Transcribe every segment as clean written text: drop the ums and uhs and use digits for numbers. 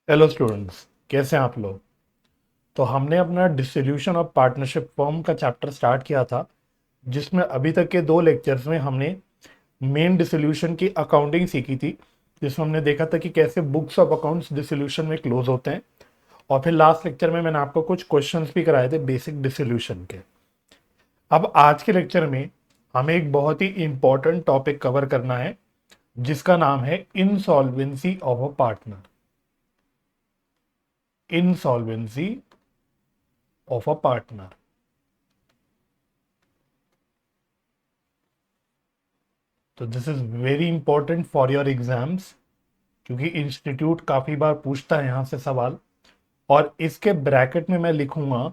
Hello students, कैसे हैं आप लोग। तो हमने अपना डिस्ट्रीब्यूशन ऑफ पार्टनरशिप फॉर्म का चैप्टर स्टार्ट किया था, जिसमें अभी तक के 2 लेक्चर्स में हमने मेन डिसोल्यूशन की अकाउंटिंग सीखी थी, जिसमें हमने देखा था कि कैसे बुक्स ऑफ अकाउंट्स डिसोल्यूशन में क्लोज होते हैं। और फिर लास्ट लेक्चर में मैंने आपको कुछ क्वेश्चंस भी कराए थे बेसिक डिसोल्यूशन के। अब आज के लेक्चर में हमें एक बहुत ही इंपॉर्टेंट टॉपिक कवर करना है, जिसका नाम है insolvency of a partner. Insolvency of a partner. तो this is very important for your exams, क्योंकि इंस्टीट्यूट काफी बार पूछता है यहाँ से सवाल। और इसके ब्रैकेट में मैं लिखूंगा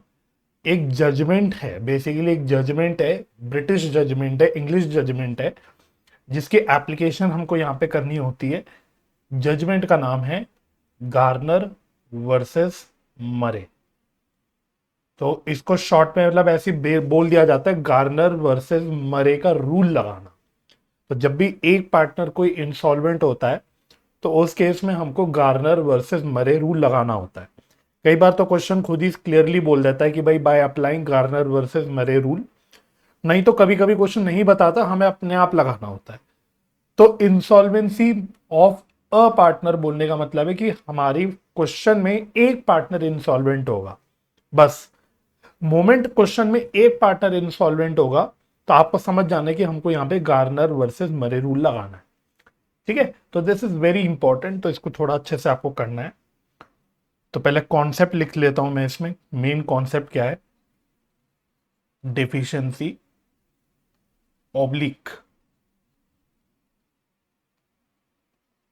एक जजमेंट है, बेसिकली एक जजमेंट है, ब्रिटिश जजमेंट है, इंग्लिश जजमेंट है, जिसकी एप्लीकेशन हमको यहाँ पे करनी होती है। जजमेंट का नाम है गार्नर वर्सेस मरे। तो इसको शॉर्ट में मतलब ऐसे बोल दिया जाता है, गार्नर वर्सेस मरे का रूल लगाना। तो जब भी एक पार्टनर कोई इंसॉल्वेंट होता है, तो उस केस में हमको गार्नर वर्सेस मरे रूल लगाना होता है। कई बार तो क्वेश्चन खुद ही क्लियरली बोल देता है कि भाई by applying Garner versus Murray rule. नहीं तो कभी कभी क्वेश्चन नहीं बताता, हमें अपने आप लगाना होता है। तो इंसॉल्वेंसी ऑफ अ पार्टनर बोलने का मतलब है कि हमारी क्वेश्चन में एक पार्टनर इंसॉल्वेंट होगा, बस। मोमेंट क्वेश्चन में एक पार्टनर इंसॉल्वेंट होगा, तो आपको समझ जाना है कि हमको यहाँ पे गार्नर वर्सेस मरे रूल लगाना है। ठीक है, तो दिस इज वेरी इंपॉर्टेंट, तो इसको थोड़ा अच्छे से आपको करना है। तो पहले कॉन्सेप्ट लिख लेता हूं मैं इसमें। मेन कॉन्सेप्ट क्या है? Deficiency oblique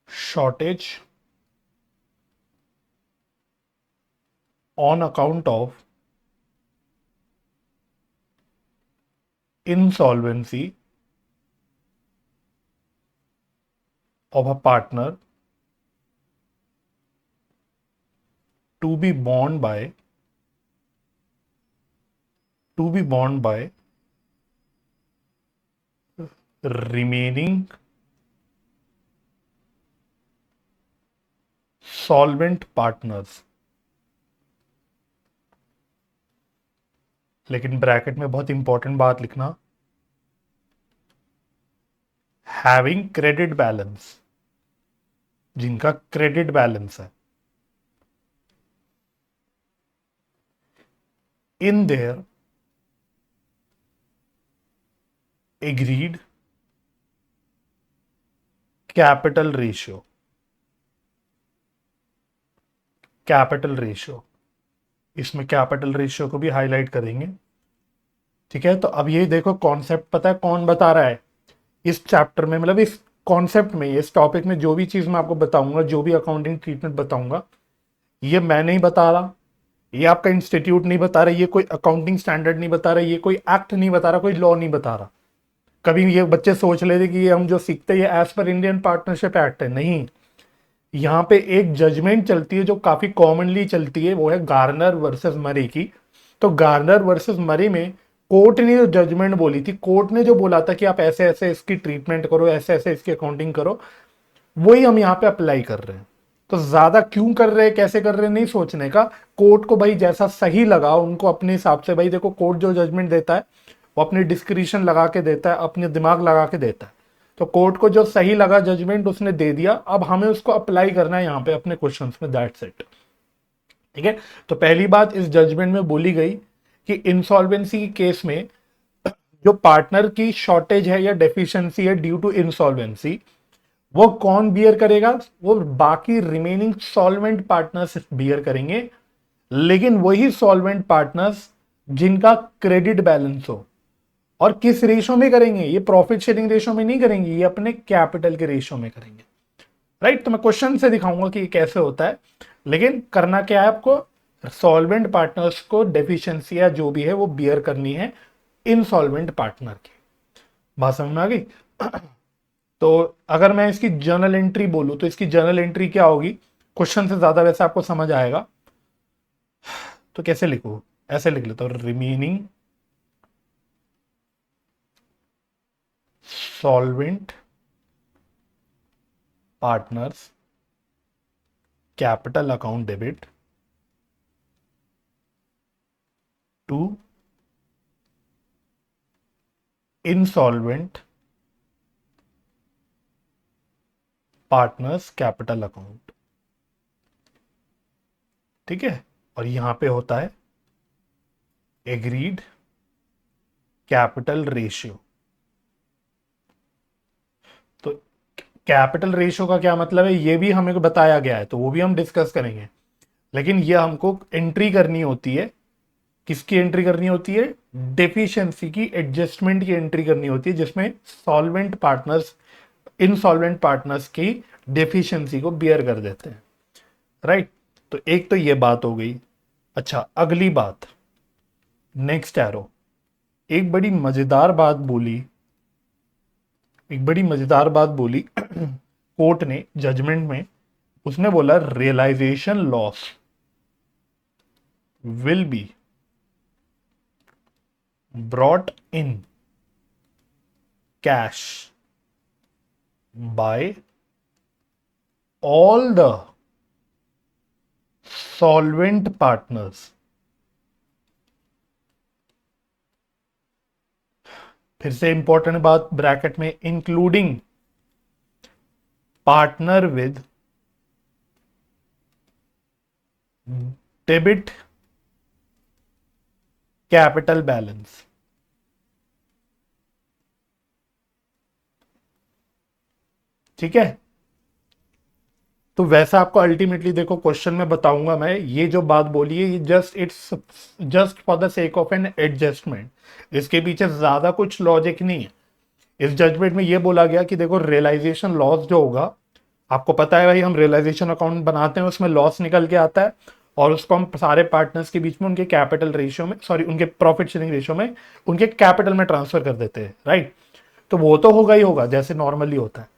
shortage on account of insolvency of a partner to be borne by remaining solvent partners। लेकिन ब्रैकेट में बहुत इंपॉर्टेंट बात लिखना, हैविंग क्रेडिट बैलेंस, जिनका क्रेडिट बैलेंस है in their agreed capital ratio. Capital ratio, इसमें capital ratio को भी हाईलाइट करेंगे। ठीक है, तो अब ये देखो कॉन्सेप्ट पता है कौन बता रहा है इस चैप्टर में, मतलब इस कॉन्सेप्ट में, इस टॉपिक में जो भी चीज मैं आपको बताऊंगा, जो भी अकाउंटिंग ट्रीटमेंट बताऊंगा, ये मैं नहीं बता रहा, ये आपका इंस्टीट्यूट नहीं बता रहा, ये कोई अकाउंटिंग स्टैंडर्ड नहीं बता रहा, ये कोई एक्ट नहीं बता रहा, कोई लॉ नहीं बता रहा। कभी ये बच्चे सोच लेते कि ये हम जो सीखते हैं ये as per Indian partnership act है, नहीं। यहाँ पे एक जजमेंट चलती है जो काफी कॉमनली चलती है, वो है गार्नर वर्सेस मरे की। तो गार्नर वर्सेस मरे में कोर्ट ने जो जजमेंट बोली थी, कोर्ट ने जो बोला था कि आप ऐसे ऐसे इसकी ट्रीटमेंट करो, ऐसे ऐसे इसकी अकाउंटिंग करो, वही हम यहाँ पे अप्लाई कर रहे हैं। तो ज्यादा क्यों कर रहे हैं, कैसे कर रहे हैं, नहीं सोचने का। कोर्ट को भाई जैसा सही लगा उनको अपने हिसाब से, भाई देखो कोर्ट जो जजमेंट देता है वो अपनी डिस्क्रिशन लगा के देता है, अपने दिमाग लगा के देता है। तो कोर्ट को जो सही लगा जजमेंट उसने दे दिया, अब हमें उसको अप्लाई करना है यहाँ पे अपने क्वेश्चंस में, दैट्स इट। ठीक है, तो पहली बात इस जजमेंट में बोली गई कि इंसॉल्वेंसी के केस में जो पार्टनर की शॉर्टेज है या डेफिशिएंसी है ड्यू टू इंसॉल्वेंसी, वो कौन बियर करेगा? वो बाकी रिमेनिंग सॉल्वेंट पार्टनर्स बियर करेंगे। लेकिन वही सॉल्वेंट पार्टनर्स जिनका क्रेडिट बैलेंस हो। और किस रेशो में करेंगे? ये प्रॉफिट शेयरिंग रेशो में नहीं करेंगे, ये अपने कैपिटल के रेशो में करेंगे। राइट, तो मैं क्वेश्चन से दिखाऊंगा कि ये कैसे होता है। लेकिन करना क्या है आपको? सॉल्वेंट पार्टनर्स को डेफिशिएंसी या जो भी है वो बियर करनी है इनसॉल्वेंट पार्टनर की। बात समझ में आ गई? तो अगर मैं इसकी जर्नल एंट्री बोलूं तो इसकी जर्नल एंट्री क्या होगी? क्वेश्चन से ज्यादा वैसे आपको समझ आएगा, तो कैसे लिखूं? ऐसे लिख लेता हूं, remaining solvent partners capital account debit to insolvent partners capital account. ठीक है, और यहां पे होता है एग्रीड कैपिटल रेशियो। तो कैपिटल रेशियो का क्या मतलब है ये भी हमें बताया गया है, तो वो भी हम डिस्कस करेंगे। लेकिन ये हमको एंट्री करनी होती है, किसकी एंट्री करनी होती है? डेफिशिएंसी की, एडजस्टमेंट की एंट्री करनी होती है, जिसमें सॉल्वेंट पार्टनर्स इनसॉल्वेंट पार्टनर्स की डेफिशिएंसी को बियर कर देते हैं। राइट, तो एक तो ये बात हो गई। अच्छा, अगली बात, नेक्स्ट एरो, एक बड़ी मजेदार बात बोली, एक बड़ी मजेदार बात बोली कोर्ट ने जजमेंट में। उसने बोला realisation loss will be brought in cash by all the solvent partners. फिर से इंपॉर्टेंट बात ब्रैकेट में, including partner with debit capital balance. ठीक है, तो वैसा आपको अल्टीमेटली देखो क्वेश्चन में बताऊंगा मैं, ये जो बात बोली है ये just for the sake of an adjustment, इसके पीछे ज्यादा कुछ लॉजिक नहीं है। इस जजमेंट में ये बोला गया कि देखो रियलाइजेशन लॉस जो होगा, आपको पता है भाई हम रियलाइजेशन अकाउंट बनाते हैं, उसमें लॉस निकल के आता है और उसको हम सारे पार्टनर्स के बीच में उनके कैपिटल रेशियो में, सॉरी उनके प्रॉफिट शेयरिंग रेशियो में, उनके कैपिटल में ट्रांसफर कर देते हैं। राइट, तो वो तो होगा ही होगा जैसे नॉर्मली होता है,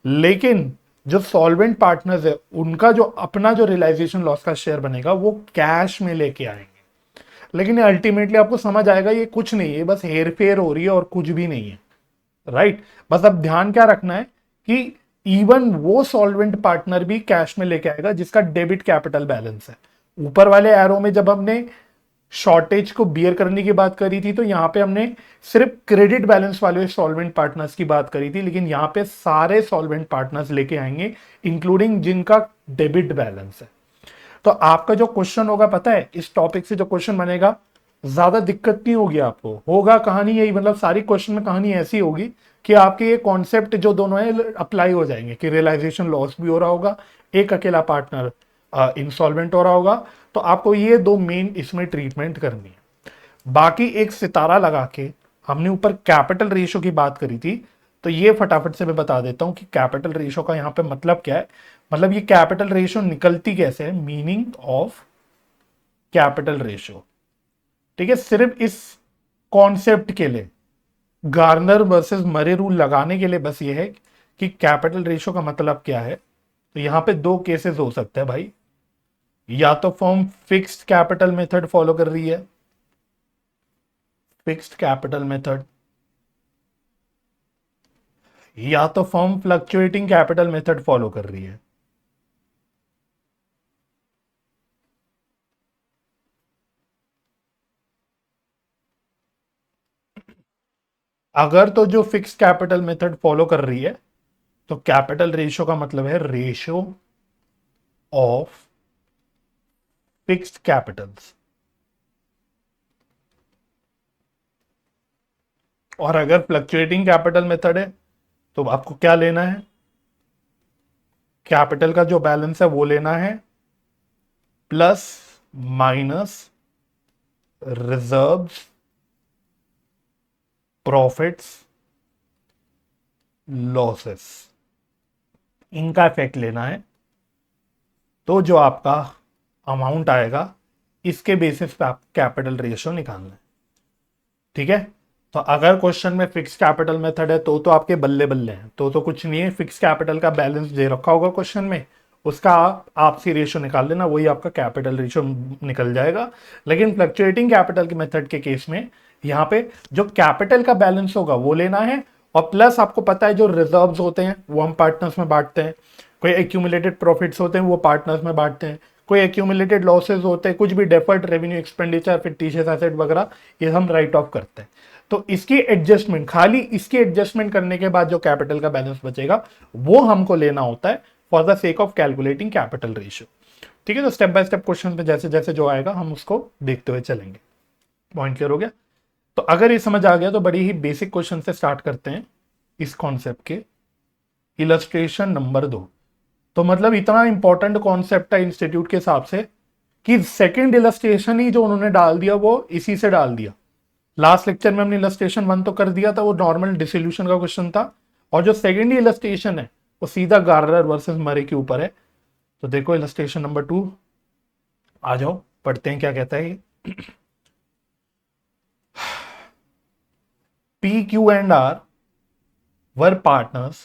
लेकिन जो सॉल्वेंट पार्टनर्स है उनका जो अपना जो रियलाइजेशन लॉस का शेयर बनेगा वो कैश में लेके आएंगे। लेकिन अल्टीमेटली आपको समझ आएगा ये कुछ नहीं है, बस हेर फेर हो रही है और कुछ भी नहीं है। राइट, बस अब ध्यान क्या रखना है कि इवन वो सॉल्वेंट पार्टनर भी कैश में लेके आएगा जिसका डेबिट कैपिटल बैलेंस है। ऊपर वाले एरो में जब हमने शॉर्टेज को बियर करने की बात करी थी तो यहां पे हमने सिर्फ क्रेडिट बैलेंस वाले सॉल्वेंट पार्टनर्स की बात करी थी, लेकिन यहां पे सारे सॉल्वेंट पार्टनर्स लेके आएंगे इंक्लूडिंग जिनका डेबिट बैलेंस है। तो आपका जो क्वेश्चन होगा पता है, इस टॉपिक से जो क्वेश्चन बनेगा ज्यादा दिक्कत नहीं होगी आपको, होगा कहानी यही, मतलब सारी क्वेश्चन में कहानी ऐसी होगी कि आपके ये कॉन्सेप्ट जो दोनों है अप्लाई हो जाएंगे कि रियलाइजेशन लॉस भी हो रहा होगा, एक अकेला पार्टनर इंसॉल्वेंट हो रहा होगा, तो आपको ये दो मेन इसमें ट्रीटमेंट करनी है। बाकी एक सितारा लगा के हमने ऊपर कैपिटल रेशियो की बात करी थी, तो ये फटाफट से मैं बता देता हूं कि कैपिटल रेशियो का यहां पे मतलब क्या है। मतलब ये कैपिटल रेशियो निकलती कैसे है, मीनिंग ऑफ कैपिटल रेशियो। ठीक है, सिर्फ इस कॉन्सेप्ट के लिए गार्नर वर्सेस मरे रूल लगाने के लिए बस ये है कि कैपिटल रेशियो का मतलब क्या है। तो यहां पे दो केसेस हो सकते हैं भाई, या तो firm fixed capital method follow कर रही है, फिक्स्ड कैपिटल मेथड, या तो firm fluctuating capital method follow कर रही है। अगर तो जो फिक्स्ड कैपिटल मेथड फॉलो कर रही है तो कैपिटल रेशियो का मतलब है रेशियो ऑफ फिक्स्ड कैपिटल्स, और अगर फ्लक्चुएटिंग कैपिटल मेथड है तो आपको क्या लेना है, कैपिटल का जो बैलेंस है वो लेना है plus minus reserves, profits, losses, इनका इफेक्ट लेना है। तो जो आपका अमाउंट आएगा इसके बेसिस पे आप कैपिटल रेशियो निकालना है। ठीक है, तो अगर क्वेश्चन में फिक्स कैपिटल मेथड है तो आपके बल्ले बल्ले हैं, तो कुछ नहीं है, फिक्स कैपिटल का बैलेंस दे रखा होगा क्वेश्चन में, उसका आप आपसी रेशियो निकाल लेना, वही आपका कैपिटल रेशियो निकल जाएगा। लेकिन फ्लक्चुएटिंग कैपिटल के मेथड के केस में यहाँ पे जो कैपिटल का बैलेंस होगा वो लेना है, और प्लस आपको पता है जो रिजर्व्स होते हैं वो हम पार्टनर्स में बांटते हैं, कोई एक्यूमुलेटेड प्रॉफिट्स होते हैं वो पार्टनर्स में बांटते हैं, कोई एक्यूमुलेटेड लॉसेज होते हैं, कुछ भी deferred revenue expenditure fictitious asset वगैरह ये हम राइट ऑफ करते हैं। तो इसकी एडजस्टमेंट, खाली इसकी एडजस्टमेंट करने के बाद जो कैपिटल का बैलेंस बचेगा वो हमको लेना होता है for the sake of calculating capital ratio. ठीक है, तो स्टेप बाय स्टेप क्वेश्चन में जैसे जैसे जो आएगा हम उसको देखते हुए चलेंगे। पॉइंट क्लियर हो गया? तो अगर ये समझ आ गया तो बड़ी ही बेसिक क्वेश्चन से स्टार्ट करते हैं इस कॉन्सेप्ट के। इलस्ट्रेशन नंबर 2, तो मतलब इतना इंपॉर्टेंट कॉन्सेप्ट है इंस्टीट्यूट के हिसाब से कि सेकंड इलस्ट्रेशन ही जो उन्होंने डाल दिया वो इसी से डाल दिया। लास्ट लेक्चर में हमने इलस्ट्रेशन 1 तो कर दिया था, वो नॉर्मल डिसोल्यूशन का क्वेश्चन था, और जो सेकंड इलस्ट्रेशन है वो सीधा गार्नर वर्सेस मरे के ऊपर है। तो देखो इलस्ट्रेशन नंबर 2, आ जाओ पढ़ते हैं क्या कहता है ये। P, Q and R were partners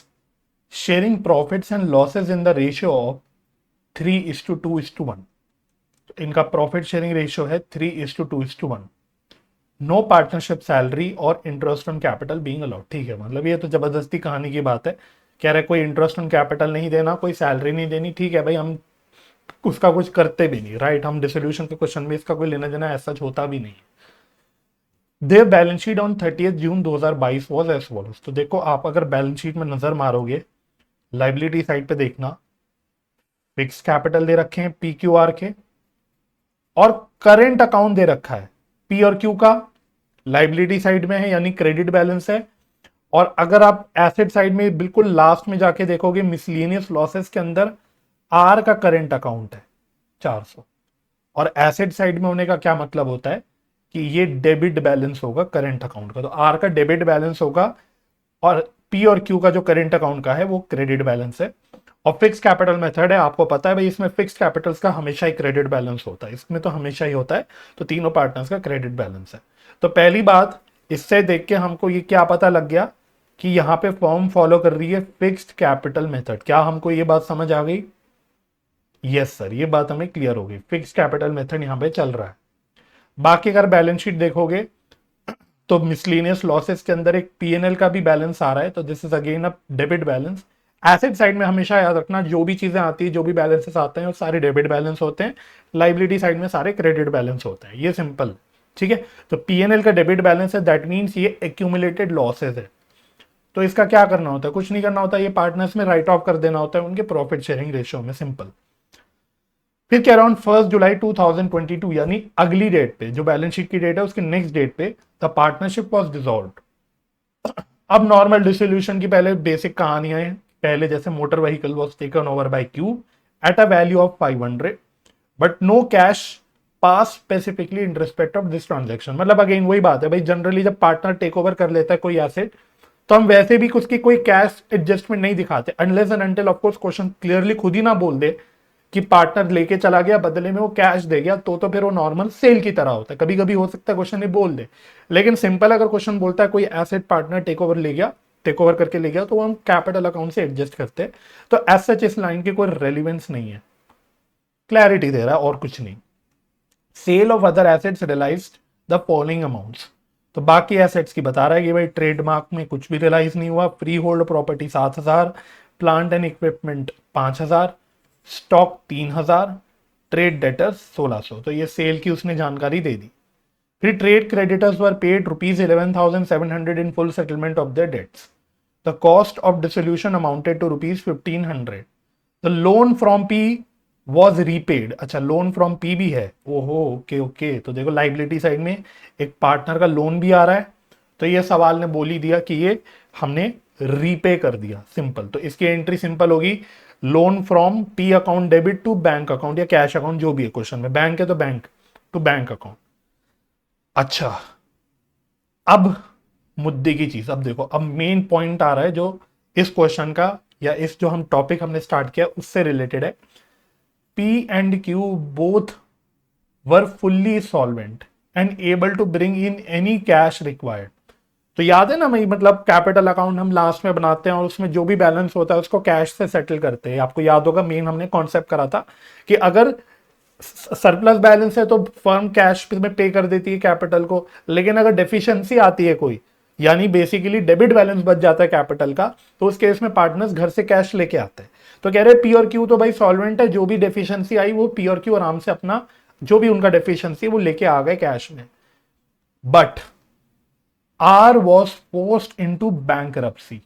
sharing profits and losses in the ratio of 3:2:1। इनका प्रॉफिट शेयरिंग रेशियो है 3:2:1। नो पार्टनरशिप सैलरी और interest on capital being allowed. ठीक है, मतलब ये तो जबरदस्ती कहानी की बात है, कह रहे कोई इंटरेस्ट ऑन कैपिटल नहीं देना, कोई सैलरी नहीं देनी। ठीक है भाई, हम उसका कुछ करते भी नहीं, राइट, हम डिसोल्यूशन के क्वेश्चन में इसका कोई लेना देना ऐसा होता भी नहीं। Their balance sheet on 30 June 2022 was as follows. तो देखो आप अगर बैलेंस शीट में नजर मारोगे, लाइबिलिटी साइड पे देखना, फिक्स कैपिटल दे रखे हैं पी क्यू आर के, और करेंट अकाउंट दे रखा है पी और क्यू का, लाइबिलिटी साइड में है यानी क्रेडिट बैलेंस है। और अगर आप एसेट साइड में बिल्कुल लास्ट में जाके देखोगे मिसलेनियस लॉसेस के अंदर आर का करेंट अकाउंट है 400। और एसेट साइड में होने का क्या मतलब होता है कि ये डेबिट बैलेंस होगा करेंट अकाउंट का, तो आर का डेबिट बैलेंस होगा और पी और क्यू का जो करेंट अकाउंट का है वो क्रेडिट बैलेंस है। और फिक्स कैपिटल मेथड है, आपको पता है भाई इसमें फिक्स कैपिटल्स का हमेशा ही क्रेडिट बैलेंस होता है, इसमें तो हमेशा ही होता है। तो तीनों पार्टनर्स का क्रेडिट बैलेंस है। तो पहली बात, इससे देख के हमको ये क्या पता लग गया कि यहाँ पे फर्म फॉलो कर रही है फिक्स्ड कैपिटल मेथड। क्या हमको ये बात समझ आ गई? यस सर, ये बात हमें क्लियर हो गई, फिक्स्ड कैपिटल मेथड यहाँ पे चल रहा है। बाकी अगर बैलेंस शीट देखोगे तो मिसलेनियस लॉसेस के अंदर एक पीएनएल का भी बैलेंस आ रहा है, तो this is again a debit balance. Asset side में हमेशा याद रखना जो भी चीजें आती है, जो भी बैलेंसेस आते हैं वो सारे डेबिट बैलेंस होते हैं, लाइबिलिटी साइड में सारे क्रेडिट बैलेंस होते हैं, ये सिंपल। ठीक है, तो पीएनएल का डेबिट बैलेंस है, दैट मीन्स ये एक्यूमुलेटेड लॉसेस है। तो इसका क्या करना होता है? कुछ नहीं करना होता, ये पार्टनर्स में राइट ऑफ कर देना होता है उनके प्रॉफिट शेयरिंग रेशियो में, सिंपल। फिर क्या, अराउंड 1 जुलाई 2022 यानी अगली डेट पे, जो बैलेंस शीट की डेट है उसके नेक्स्ट डेट पे, द पार्टनरशिप वाज डिसॉल्व्ड। अब नॉर्मल डिसोल्यूशन की पहले बेसिक कहानियां हैं, पहले जैसे motor vehicle was taken over by Q at a value of 500 but no cash pass specifically in respect of this transaction. मतलब अगेन वही बात है भाई, जनरली जब पार्टनर टेक ओवर कर लेता है कोई एसेट तो हम वैसे भी उसकी कोई कैश एडजस्टमेंट नहीं दिखाते, unless and until of course question clearly खुद ही ना बोल दे कि पार्टनर लेके चला गया, बदले में वो कैश दे गया, तो फिर वो नॉर्मल सेल की तरह होता है। कभी कभी हो सकता है क्वेश्चन ये बोल दे, लेकिन सिंपल अगर क्वेश्चन बोलता है कोई एसेट पार्टनर टेक ओवर करके ले गया, तो हम कैपिटल अकाउंट से एडजस्ट करते हैं। तो एज सच इस लाइन की कोई रेलिवेंस नहीं है, क्लैरिटी दे रहा है और कुछ नहीं। Sale of other assets realised the following amounts. तो बाकी एसेट्स की बता रहा है कि भाई ट्रेडमार्क में कुछ भी रियलाइज नहीं हुआ, free hold property 7000, plant and equipment 5000, stock 3000, trade debtors 1600। तो ये सेल की उसने जानकारी दे दी। फिर trade creditors were paid ₹11,700 in full settlement of their debts. The cost of dissolution amounted to ₹1500। The loan from P was repaid. अच्छा, loan from P भी है, ओहो ओके ओके। तो देखो लाइबिलिटी साइड में एक पार्टनर का लोन भी आ रहा है, तो ये सवाल ने बोल ही दिया कि ये हमने रीपे कर दिया, सिंपल। तो इसकी एंट्री सिंपल होगी, loan from P account debit to bank account या कैश अकाउंट, जो भी है क्वेश्चन में, बैंक है तो बैंक टू बैंक अकाउंट। अच्छा, अब मुद्दे की चीज, अब देखो, अब मेन पॉइंट आ रहा है जो इस क्वेश्चन का या इस जो हम टॉपिक हमने स्टार्ट किया उससे रिलेटेड है। P and Q both were fully solvent and able to bring in any cash required. तो याद है ना भाई, मतलब कैपिटल अकाउंट हम लास्ट में बनाते हैं और उसमें जो भी बैलेंस होता है उसको कैश से सेटल करते हैं। आपको याद होगा मेन हमने कॉन्सेप्ट करा था कि अगर सरप्लस बैलेंस है तो फर्म कैश में पे कर देती है कैपिटल को, लेकिन अगर डेफिशिएंसी आती है कोई, यानी बेसिकली डेबिट बैलेंस बच जाता है कैपिटल का, तो उस केस में पार्टनर्स घर से कैश लेके आते हैं। तो कह रहे पी और क्यू तो भाई सॉल्वेंट है, जो भी डेफिशिएंसी आई वो पी और क्यू आराम से अपना जो भी उनका डेफिशिएंसी वो लेके आ गए कैश में। But R was post into bankruptcy,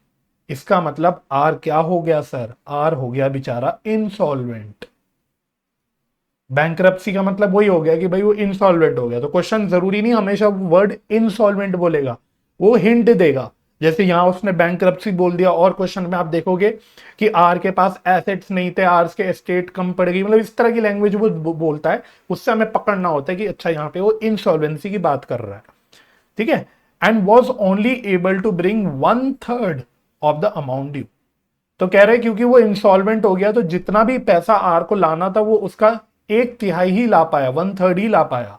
इसका मतलब आर क्या हो गया सर, आर हो गया बेचारा इंसॉल्वेंट। बैंकरप्सी का मतलब वही हो गया कि भाई वो इंसॉल्वेंट हो गया। तो क्वेश्चन जरूरी नहीं हमेशा वर्ड इंसॉल्वेंट बोलेगा, वो हिंट देगा। जैसे यहां उसने बैंकरप्सी बोल दिया और क्वेश्चन में आप देखोगे कि आर के पास एसेट्स नहीं थे, आर के एस्टेट कम पड़ गई, मतलब इस तरह की लैंग्वेज वो बोलता है, उससे हमें पकड़ना होता है कि अच्छा यहाँ पे वो इंसॉल्वेंसी की बात कर रहा है। ठीक है। And was only able to bring 1/3 of the amount due. तो कह रहे क्योंकि वो इंसॉल्वेंट हो गया तो जितना भी पैसा आर को लाना था वो उसका 1/3 ही ला पाया, 1/3 ही ला पाया।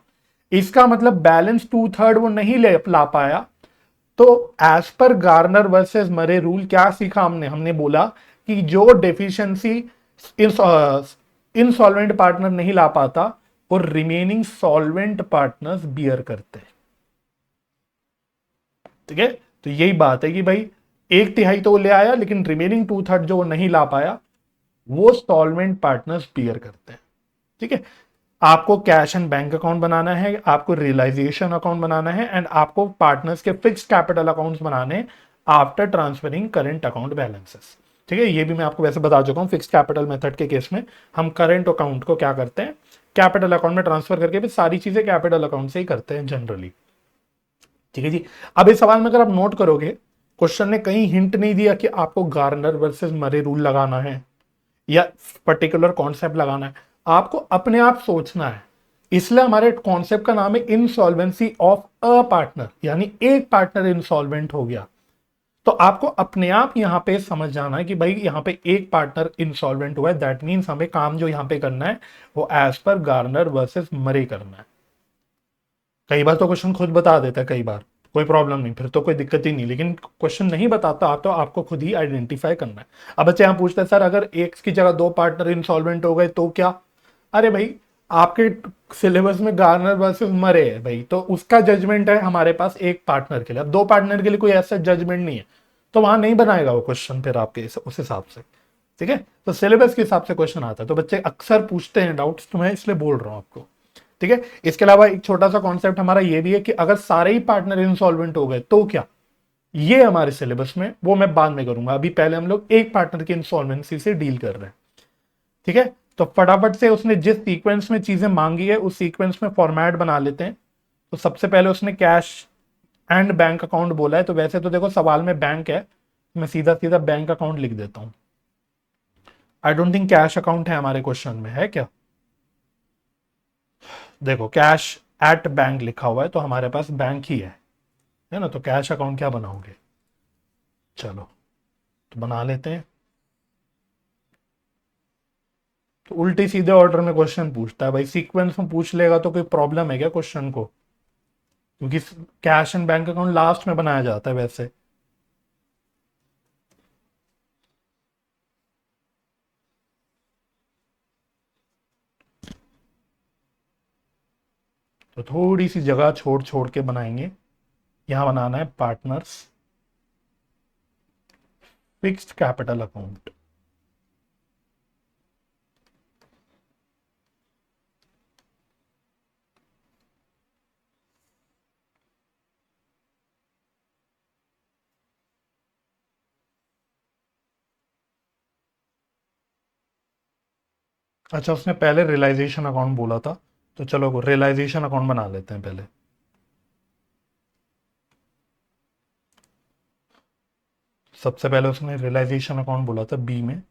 इसका मतलब बैलेंस 2/3 वो नहीं ले ला पाया। तो as per Garner versus Murray rule क्या सीखा हमने, हमने बोला कि जो डेफिशिएंसी इनसॉल्वेंट पार्टनर नहीं ला पाता और रिमेनिंग सॉल्वेंट पार्टनर्स बियर करते हैं। ठीक है। तो यही बात है कि भाई 1/3 तो वो ले आया लेकिन रिमेनिंग 2/3 जो वो नहीं ला पाया वो सॉल्वेंट पार्टनर्स बियर करते हैं। ठीक है। आपको कैश एंड बैंक अकाउंट बनाना है, आपको रियलाइजेशन अकाउंट बनाना है एंड आपको पार्टनर्स के फिक्स्ड कैपिटल अकाउंट्स बनाने after transferring current account balances. ठीक है। ये भी मैं आपको वैसे बता चुका हूं, फिक्स्ड कैपिटल मेथड के केस में हम करंट अकाउंट को क्या करते हैं, कैपिटल अकाउंट में ट्रांसफर करके भी सारी चीजें कैपिटल अकाउंट से ही करते हैं जनरली। ठीक है जी। अब इस सवाल में अगर आप नोट करोगे, क्वेश्चन ने कहीं हिंट नहीं दिया कि आपको गार्नर वर्सेस मरे रूल लगाना है या पर्टिकुलर कॉन्सेप्ट लगाना है, आपको अपने आप सोचना है। इसलिए हमारे कॉन्सेप्ट का नाम है इनसॉल्वेंसी ऑफ अ पार्टनर, यानी एक पार्टनर इंसॉल्वेंट हो गया। तो आपको अपने आप यहां पे समझ जाना है कि भाई यहां पे एक पार्टनर इंसॉल्वेंट हुआ है, दैट मीन्स हमें काम जो यहां पे करना है वो एज पर गार्नर वर्सेस मरे करना है। कई बार तो क्वेश्चन खुद बता देता है, कई बार कोई प्रॉब्लम नहीं, फिर तो कोई दिक्कत ही नहीं, लेकिन क्वेश्चन नहीं बताता तो आपको खुद ही आइडेंटिफाई करना है। अब बच्चे यहाँ पूछते हैं सर अगर एक की जगह दो पार्टनर इंसॉल्वेंट हो गए तो क्या, अरे भाई आपके सिलेबस में गार्नर वर्सेस मरे है भाई, तो उसका जजमेंट है हमारे पास एक पार्टनर के लिए, अब दो पार्टनर के लिए कोई ऐसा जजमेंट नहीं है, तो वहां नहीं बनाएगा वो क्वेश्चन फिर आपके उस हिसाब से। ठीक है। तो सिलेबस के हिसाब से क्वेश्चन आता है, तो बच्चे अक्सर पूछते हैं डाउट्स, तो मैं इसलिए बोल रहा हूं आपको। ठीक है। इसके अलावा एक छोटा सा कॉन्सेप्ट हमारा ये भी है कि अगर सारे ही पार्टनर इंसॉल्वेंट हो गए तो क्या, ये हमारे सिलेबस में, वो मैं बाद में करूंगा, अभी पहले हम लोग एक पार्टनर की इंसॉल्वेंसी से डील कर रहे हैं। ठीक है। तो फटाफट से उसने जिस सीक्वेंस में चीजें मांगी है उस सीक्वेंस में फॉर्मेट बना लेते हैं। तो सबसे पहले उसने कैश एंड बैंक अकाउंट बोला है, तो वैसे तो देखो सवाल में बैंक है, मैं सीधा सीधा बैंक अकाउंट लिख देता हूं। I don't think cash account है हमारे क्वेश्चन में, है क्या? देखो कैश एट बैंक लिखा हुआ है तो हमारे पास बैंक ही है ना, तो कैश अकाउंट क्या बनाओगे, चलो तो बना लेते हैं। तो उल्टी सीधे ऑर्डर में क्वेश्चन पूछता है भाई, सीक्वेंस में पूछ लेगा तो कोई प्रॉब्लम है क्या क्वेश्चन को, क्योंकि cash and bank account last में बनाया जाता है वैसे। तो थोड़ी सी जगह छोड़ छोड़ के बनाएंगे। यहां बनाना है पार्टनर्स फिक्स्ड कैपिटल अकाउंट। अच्छा उसने पहले रियलाइजेशन अकाउंट बोला था, तो चलो रियलाइजेशन अकाउंट बना लेते हैं पहले। सबसे पहले उसने रियलाइजेशन अकाउंट बोला था बी में,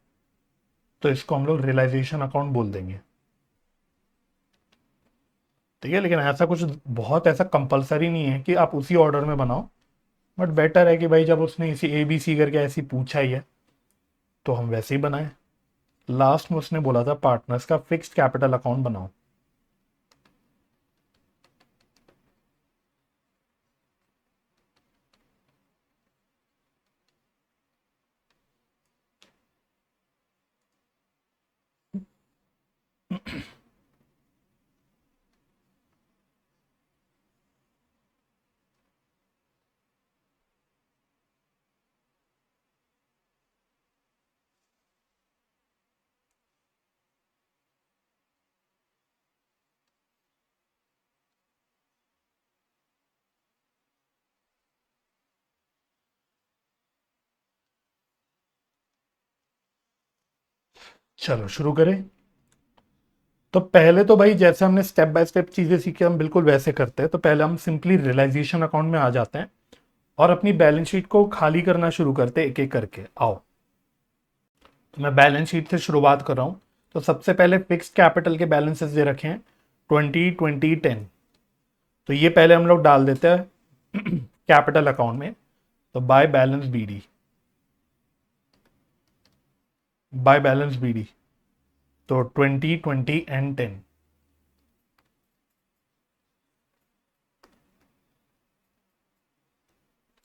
तो इसको हम लोग रियलाइजेशन अकाउंट बोल देंगे। ठीक है। लेकिन ऐसा कुछ बहुत ऐसा कंपलसरी नहीं है कि आप उसी ऑर्डर में बनाओ, बट बेटर है कि भाई जब उसने इसी ए बी सी करके ऐसी पूछा ही है तो हम वैसे ही बनाए। लास्ट में उसने बोला था पार्टनर्स का फिक्स्ड कैपिटल अकाउंट बनाओ। चलो शुरू करें। तो पहले तो भाई जैसे हमने स्टेप बाय स्टेप चीजें सीखी हम बिल्कुल वैसे करते हैं। तो पहले हम सिंपली रियलाइजेशन अकाउंट में आ जाते हैं और अपनी बैलेंस शीट को खाली करना शुरू करते हैं एक एक करके। आओ, तो मैं बैलेंस शीट से शुरुआत कर रहा हूं। तो सबसे पहले फिक्स्ड कैपिटल के बैलेंसेस दे रखे हैं 20, 20, 10। तो ये पहले हम लोग डाल देते हैं कैपिटल अकाउंट में। तो by balance BD, by balance BD. तो 20, 20 एंड 10।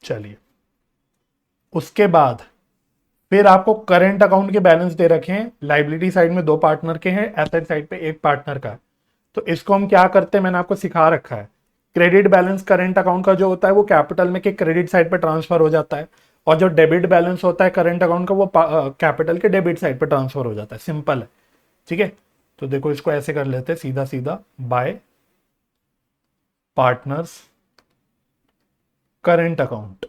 चलिए, उसके बाद फिर आपको करंट अकाउंट के बैलेंस दे रखे हैं। लाइबिलिटी साइड में 2 पार्टनर के हैं, एसेट साइड पे 1 पार्टनर का है। तो इसको हम क्या करते हैं, मैंने आपको सिखा रखा है। क्रेडिट बैलेंस करंट अकाउंट का जो होता है वो कैपिटल में के क्रेडिट साइड पे ट्रांसफर हो जाता है, और जो डेबिट बैलेंस होता है करंट अकाउंट का वो कैपिटल के डेबिट साइड पे ट्रांसफर हो जाता है। सिंपल है, ठीक है। तो देखो इसको ऐसे कर लेते हैं सीधा सीधा, बाय पार्टनर्स करंट अकाउंट,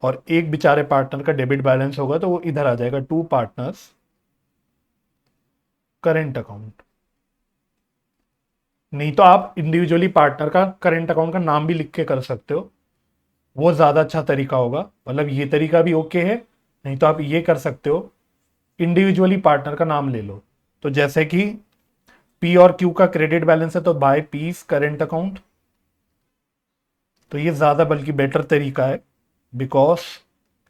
और एक बेचारे पार्टनर का डेबिट बैलेंस होगा तो वो इधर आ जाएगा 2 पार्टनर्स करंट अकाउंट। नहीं तो आप इंडिविजुअली पार्टनर का करंट अकाउंट का नाम भी लिख के कर सकते हो, वो ज्यादा अच्छा तरीका होगा। मतलब ये तरीका भी ओके है। नहीं तो आप ये कर सकते हो, इंडिविजुअली पार्टनर का नाम ले लो। तो जैसे कि पी और क्यू का क्रेडिट बैलेंस है तो बाय पीस करंट अकाउंट। तो ये ज्यादा बल्कि बेटर तरीका है, बिकॉज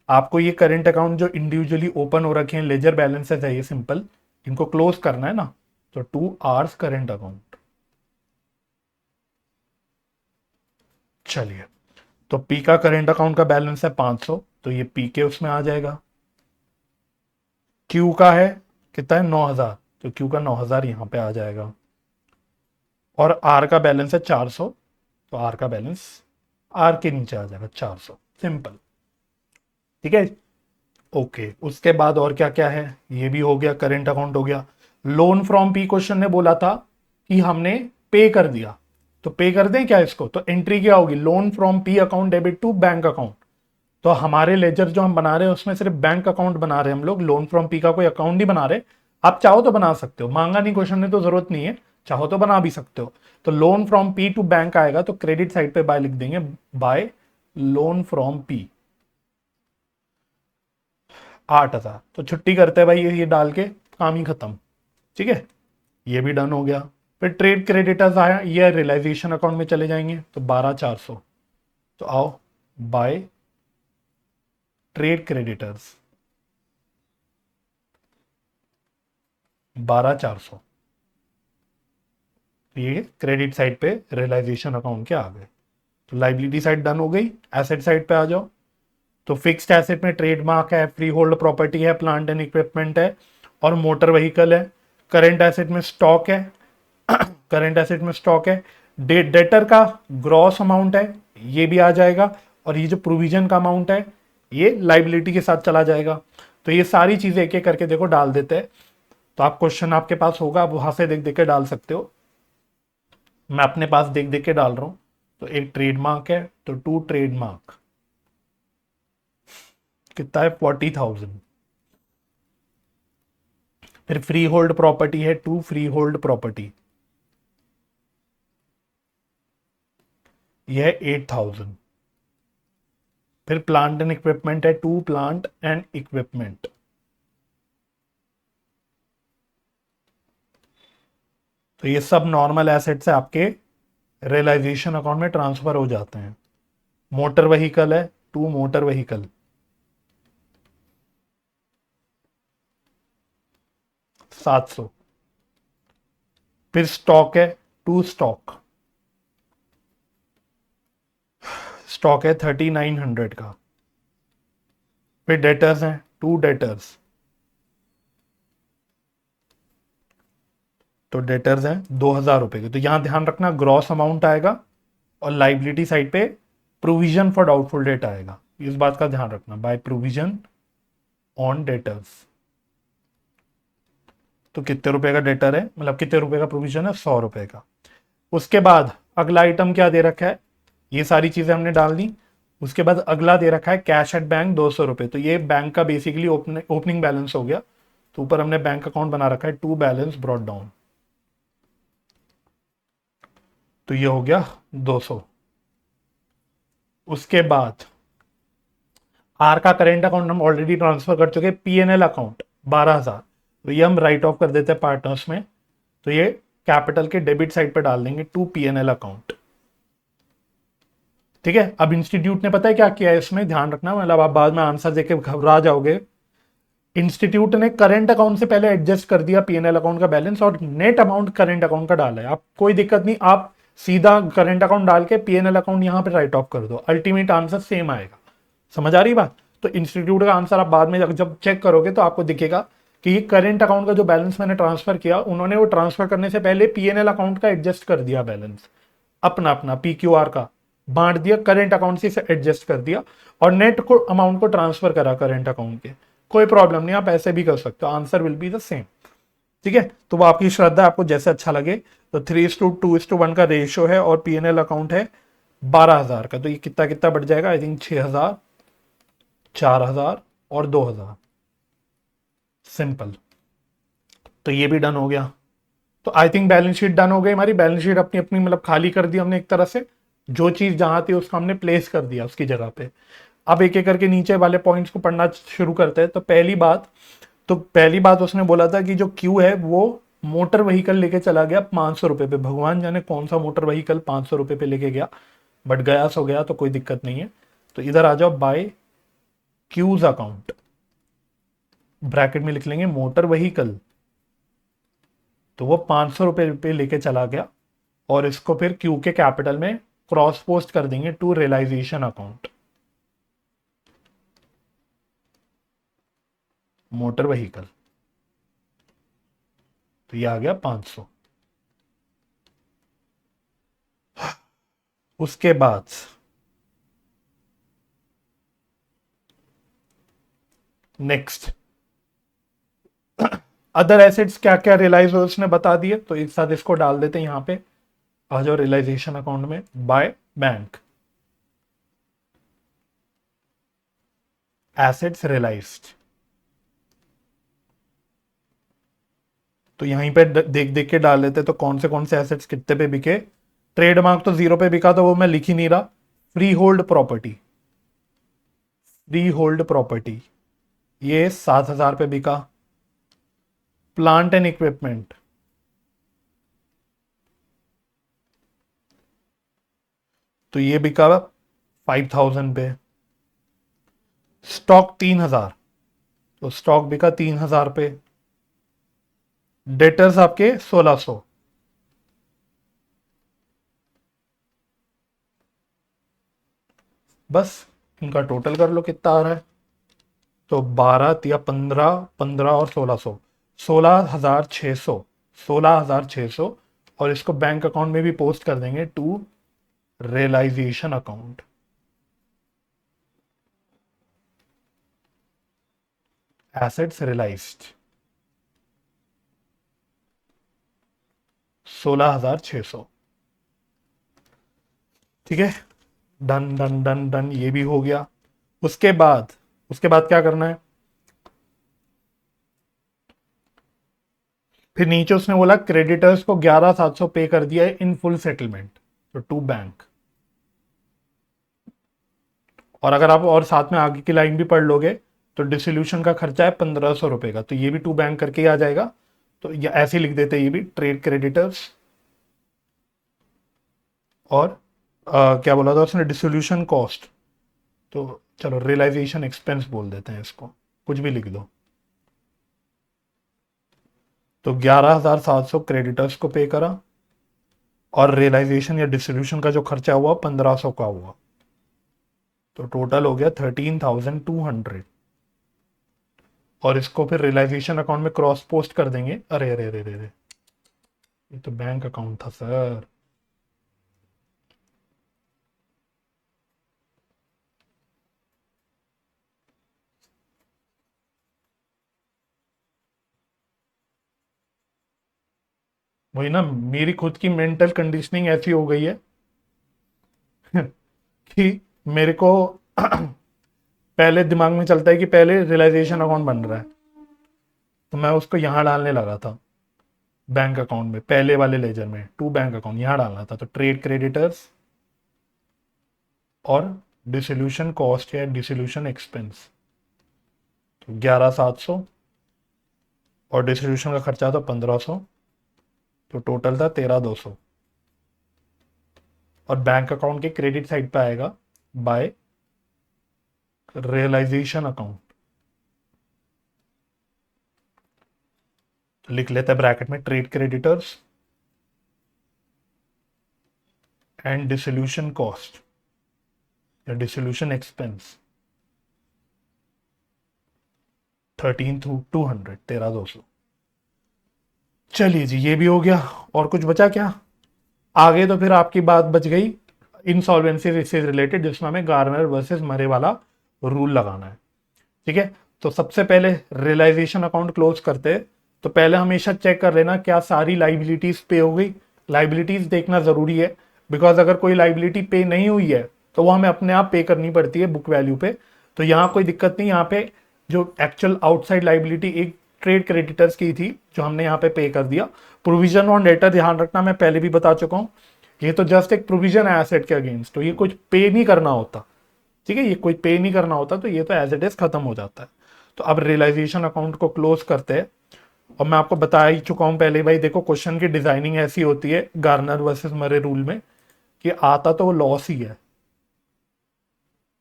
आपको ये करंट अकाउंट जो इंडिविजुअली ओपन हो रखे हैं लेजर बैलेंसेस है, ये सिंपल इनको क्लोज करना है ना। तो 2 आवर्स करंट अकाउंट। चलिए, तो पी का करंट अकाउंट का बैलेंस है 500, तो ये पी के उसमें आ जाएगा। क्यू का है कितना है 9000, तो क्यू का 9000 यहां पे आ जाएगा। और आर का बैलेंस है 400, तो आर का बैलेंस आर के नीचे आ जाएगा 400। सिंपल, ठीक है। ओके, उसके बाद और क्या क्या है, ये भी हो गया, करंट अकाउंट हो गया। लोन फ्रॉम पी क्वेश्चन ने बोला था कि हमने पे कर दिया, तो पे कर दें क्या इसको। तो एंट्री क्या होगी, loan from P account debit to bank account. तो हमारे लेजर जो हम बना रहे हैं उसमें सिर्फ बैंक अकाउंट बना रहे हैं हम लोग, लोन फ्रॉम पी का कोई अकाउंट नहीं बना रहे। आप चाहो तो बना सकते हो, मांगा नहीं क्वेश्चन ने तो जरूरत नहीं है, चाहो तो बना भी सकते हो। तो loan from P to bank आएगा तो क्रेडिट साइड पे बाय लिख देंगे, बाय लोन फ्रॉम पी 8000। तो छुट्टी करते हैं भाई, ये डाल के काम ही खत्म, ठीक है। ये भी डन हो गया। फिर ट्रेड क्रेडिटर्स आया, ये रियलाइजेशन अकाउंट में चले जाएंगे, तो 12400। तो आओ, बाय ट्रेड क्रेडिटर्स 12400। ये क्रेडिट साइड पे रियलाइजेशन अकाउंट के आ गए। तो लाइबिलिटी साइड डन हो गई, एसेट साइड पे आ जाओ। तो फिक्स्ड एसेट में ट्रेडमार्क है, फ्री होल्ड प्रॉपर्टी है, प्लांट एंड इक्विपमेंट है, और मोटर व्हीकल है। करंट एसेट में स्टॉक है करंट एसेट में स्टॉक है। डेटर का ग्रॉस अमाउंट है, ये भी आ जाएगा। और ये जो प्रोविजन का अमाउंट है ये लाइबिलिटी के साथ चला जाएगा। तो ये सारी चीजें एक एक करके देखो डाल देते हैं। तो आप क्वेश्चन आपके पास होगा, आप वहां से देख देख के डाल सकते हो। मैं अपने पास देख देख के डाल रहा हूं। तो एक ट्रेडमार्क है तो 2 ट्रेडमार्क कितना है 40,000। फिर फ्री होल्ड प्रॉपर्टी है 2 फ्री होल्ड प्रॉपर्टी, यह है 8,000। फिर प्लांट एंड इक्विपमेंट है 2 प्लांट एंड इक्विपमेंट, तो ये सब नॉर्मल एसेट्स है आपके रियलाइजेशन अकाउंट में ट्रांसफर हो जाते हैं। मोटर व्हीकल है 2 मोटर व्हीकल 700। फिर स्टॉक है 2 स्टॉक, स्टॉक है 3900 का। फिर डेटर्स हैं 2 डेटर्स, तो डेटर्स हैं 2000 रुपए के। तो यहां ध्यान रखना ग्रॉस अमाउंट आएगा और लाइबिलिटी साइड पे प्रोविजन फॉर डाउटफुल डेट आएगा, इस बात का ध्यान रखना, बाय प्रोविजन ऑन डेटर्स। तो कितने रुपए का डेटर है, मतलब कितने रुपए का प्रोविजन है, 100 रुपए का। उसके बाद अगला आइटम क्या दे रखा है, ये सारी चीजें हमने डाल दी। उसके बाद अगला दे रखा है कैश एट बैंक 200 रुपए। तो ये बैंक का बेसिकली ओपनिंग बैलेंस हो गया, तो ऊपर हमने बैंक अकाउंट बना रखा है टू बैलेंस ब्रॉट डाउन, तो ये हो गया 200। उसके बाद आर का करेंट अकाउंट हम ऑलरेडी ट्रांसफर कर चुके, पीएनएल अकाउंट 12,000, तो ये हम राइट ऑफ कर देते हैं पार्टनर्स में, तो ये कैपिटल के डेबिट साइड पे डाल देंगे टू पीएनएल अकाउंट। ठीक है, अब इंस्टीट्यूट ने पता है क्या किया है इसमें, ध्यान रखना, मतलब आप बाद में आंसर देके घबरा जाओगे। इंस्टीट्यूट ने करंट अकाउंट से पहले एडजस्ट कर दिया पीएनएल अकाउंट का बैलेंस और नेट अमाउंट करंट अकाउंट का डाला है। आप कोई दिक्कत नहीं, आप सीधा करंट अकाउंट डाल के पीएनएल अकाउंट यहां पे राइट ऑफ कर दो, अल्टीमेट आंसर सेम आएगा। समझ आ रही बात? तो इंस्टीट्यूट का आंसर आप बाद में जब चेक करोगे तो आपको दिखेगा कि ये करंट अकाउंट का जो बैलेंस मैंने ट्रांसफर किया, उन्होंने वो ट्रांसफर करने से पहले पीएनएल अकाउंट का एडजस्ट कर दिया बैलेंस, अपना अपना पीक्यूआर का बांट दिया, करंट अकाउंट से एडजस्ट कर दिया और नेट को अमाउंट को ट्रांसफर करा करंट अकाउंट के। कोई प्रॉब्लम नहीं, आप ऐसे भी कर सकते हो, answer will be the same. ठीक है, तो वो आपकी श्रद्धा, आपको जैसे अच्छा लगे। तो 3:2:1 का रेशियो है और पीएनएल अकाउंट है 12,000 का, तो ये कितना कितना बढ़ जाएगा, आई थिंक 6,000, 4,000 और 2,000, सिंपल। तो ये भी डन हो गया। तो I think balance sheet done हो गई हमारी, बैलेंस शीट अपनी अपनी मतलब खाली कर दी हमने एक तरह से, जो चीज जहां थी उसको हमने प्लेस कर दिया उसकी जगह पे। अब एक एक करके नीचे वाले पॉइंट्स को पढ़ना शुरू करते हैं। तो पहली बात उसने बोला था कि जो क्यू है वो मोटर व्हीकल लेके चला गया 500 रुपए पे, भगवान जाने कौन सा मोटर व्हीकल 500 रुपए पे लेके गया, बट गया सो गया, तो कोई दिक्कत नहीं है। तो इधर आ जाओ, बाय क्यूज अकाउंट, ब्रैकेट में लिख लेंगे मोटर व्हीकल, तो वो 500 रुपए पे लेके चला गया और इसको फिर क्यू के कैपिटल में क्रॉस पोस्ट कर देंगे to realisation account, motor vehicle, तो ये आ गया 500। उसके बाद नेक्स्ट अदर एसेट्स क्या क्या रियलाइज हो उसने बता दिए, तो एक साथ इसको डाल देते हैं यहां पे। आ जाओ रियलाइजेशन अकाउंट में, बाय बैंक, एसेट्स रियलाइज्ड, तो यहीं पे देख देख के डाल लेते, तो कौन से एसेट्स कितने पे बिके। ट्रेडमार्क तो 0 पे बिका, तो वो मैं लिख ही नहीं रहा। Free hold property, free hold property ये 7,000 पे बिका। प्लांट एंड इक्विपमेंट, तो ये बिका 5,000 पे। स्टॉक 3,000, तो स्टॉक बिका 3,000 पे। डेटर्स आपके 1,600, बस इनका टोटल कर लो कितना आ रहा है, तो 12 या 15, 15 और 1,600, 16,600, 16,600। और इसको बैंक अकाउंट में भी पोस्ट कर देंगे to realisation account, assets realised 16,600। ठीक है, डन डन डन डन, ये भी हो गया। उसके बाद क्या करना है, फिर नीचे उसने बोला क्रेडिटर्स को 11,700 पे कर दिया है इन फुल सेटलमेंट, तो टू बैंक। और अगर आप और साथ में आगे की लाइन भी पढ़ लोगे तो डिसोल्यूशन का खर्चा है 1,500 रुपए का, तो ये भी टू बैंक करके ही आ जाएगा। तो ये ऐसे लिख देते हैं, ये भी ट्रेड क्रेडिटर्स। और क्या बोला था उसने, डिसोल्यूशन कॉस्ट, तो चलो रियलाइजेशन एक्सपेंस बोल देते हैं इसको, कुछ भी लिख दो। तो 11,700 क्रेडिटर्स को पे करा और रियलाइजेशन या डिसोल्यूशन का जो खर्चा हुआ 1,500 का हुआ, तो टोटल हो गया 13,200। और इसको फिर रियलाइजेशन अकाउंट में क्रॉस पोस्ट कर देंगे। अरे अरे अरे अरे, ये तो बैंक अकाउंट था सर। वही ना, मेरी खुद की मेंटल कंडीशनिंग ऐसी हो गई है कि मेरे को पहले दिमाग में चलता है कि पहले रियलाइजेशन अकाउंट बन रहा है, तो मैं उसको यहां डालने लगा था बैंक अकाउंट में, पहले वाले लेजर में टू बैंक अकाउंट यहां डालना था। तो ट्रेड क्रेडिटर्स और डिसोल्यूशन कॉस्ट या डिसोल्यूशन एक्सपेंस, तो 11,700 और डिस्ट्रीब्यूशन का खर्चा था 1500, तो टोटल था 13,200। और बैंक अकाउंट के क्रेडिट साइड पे आएगा बाय रियलाइजेशन अकाउंट, तो लिख लेते हैं ब्रैकेट में trade creditors and dissolution cost या डिसोल्यूशन एक्सपेंस 13,200, 13,200। चलिए जी, ये भी हो गया। और कुछ बचा क्या आगे? तो फिर आपकी बात बच गई इंसॉल्वेंसी से रिलेटेड, जिसमें हमें गार्नर वर्सेस मरे वाला रूल लगाना है। ठीक है, तो सबसे पहले रियलाइजेशन अकाउंट क्लोज करते हैं, तो पहले हमेशा चेक कर लेना क्या सारी लाइबिलिटीज पे हो गई। लाइबिलिटीज देखना जरूरी है, बिकॉज अगर कोई लाइबिलिटी पे नहीं हुई है तो वो हमें अपने आप पे करनी पड़ती है बुक वैल्यू पे। तो यहाँ कोई दिक्कत नहीं, यहाँ पे जो एक्चुअल आउटसाइड लाइबिलिटी एक ट्रेड क्रेडिटर्स की थी जो हमने यहाँ पे कर दिया। प्रोविजन ऑन डेटर ध्यान रखना, मैं पहले भी बता चुका हूँ, ये तो जस्ट एक प्रोविजन है एसेट के अगेंस्ट, तो ये कुछ पे नहीं करना होता। ठीक है, ये कोई पे नहीं करना होता, तो ये तो एज इट इज खत्म हो जाता है। तो अब रियलाइजेशन अकाउंट को क्लोज करते हैं। और मैं आपको बता ही चुका हूं पहले, भाई देखो क्वेश्चन की डिजाइनिंग ऐसी होती है गार्नर वर्सेस मरे रूल में कि आता तो वो लॉस ही है।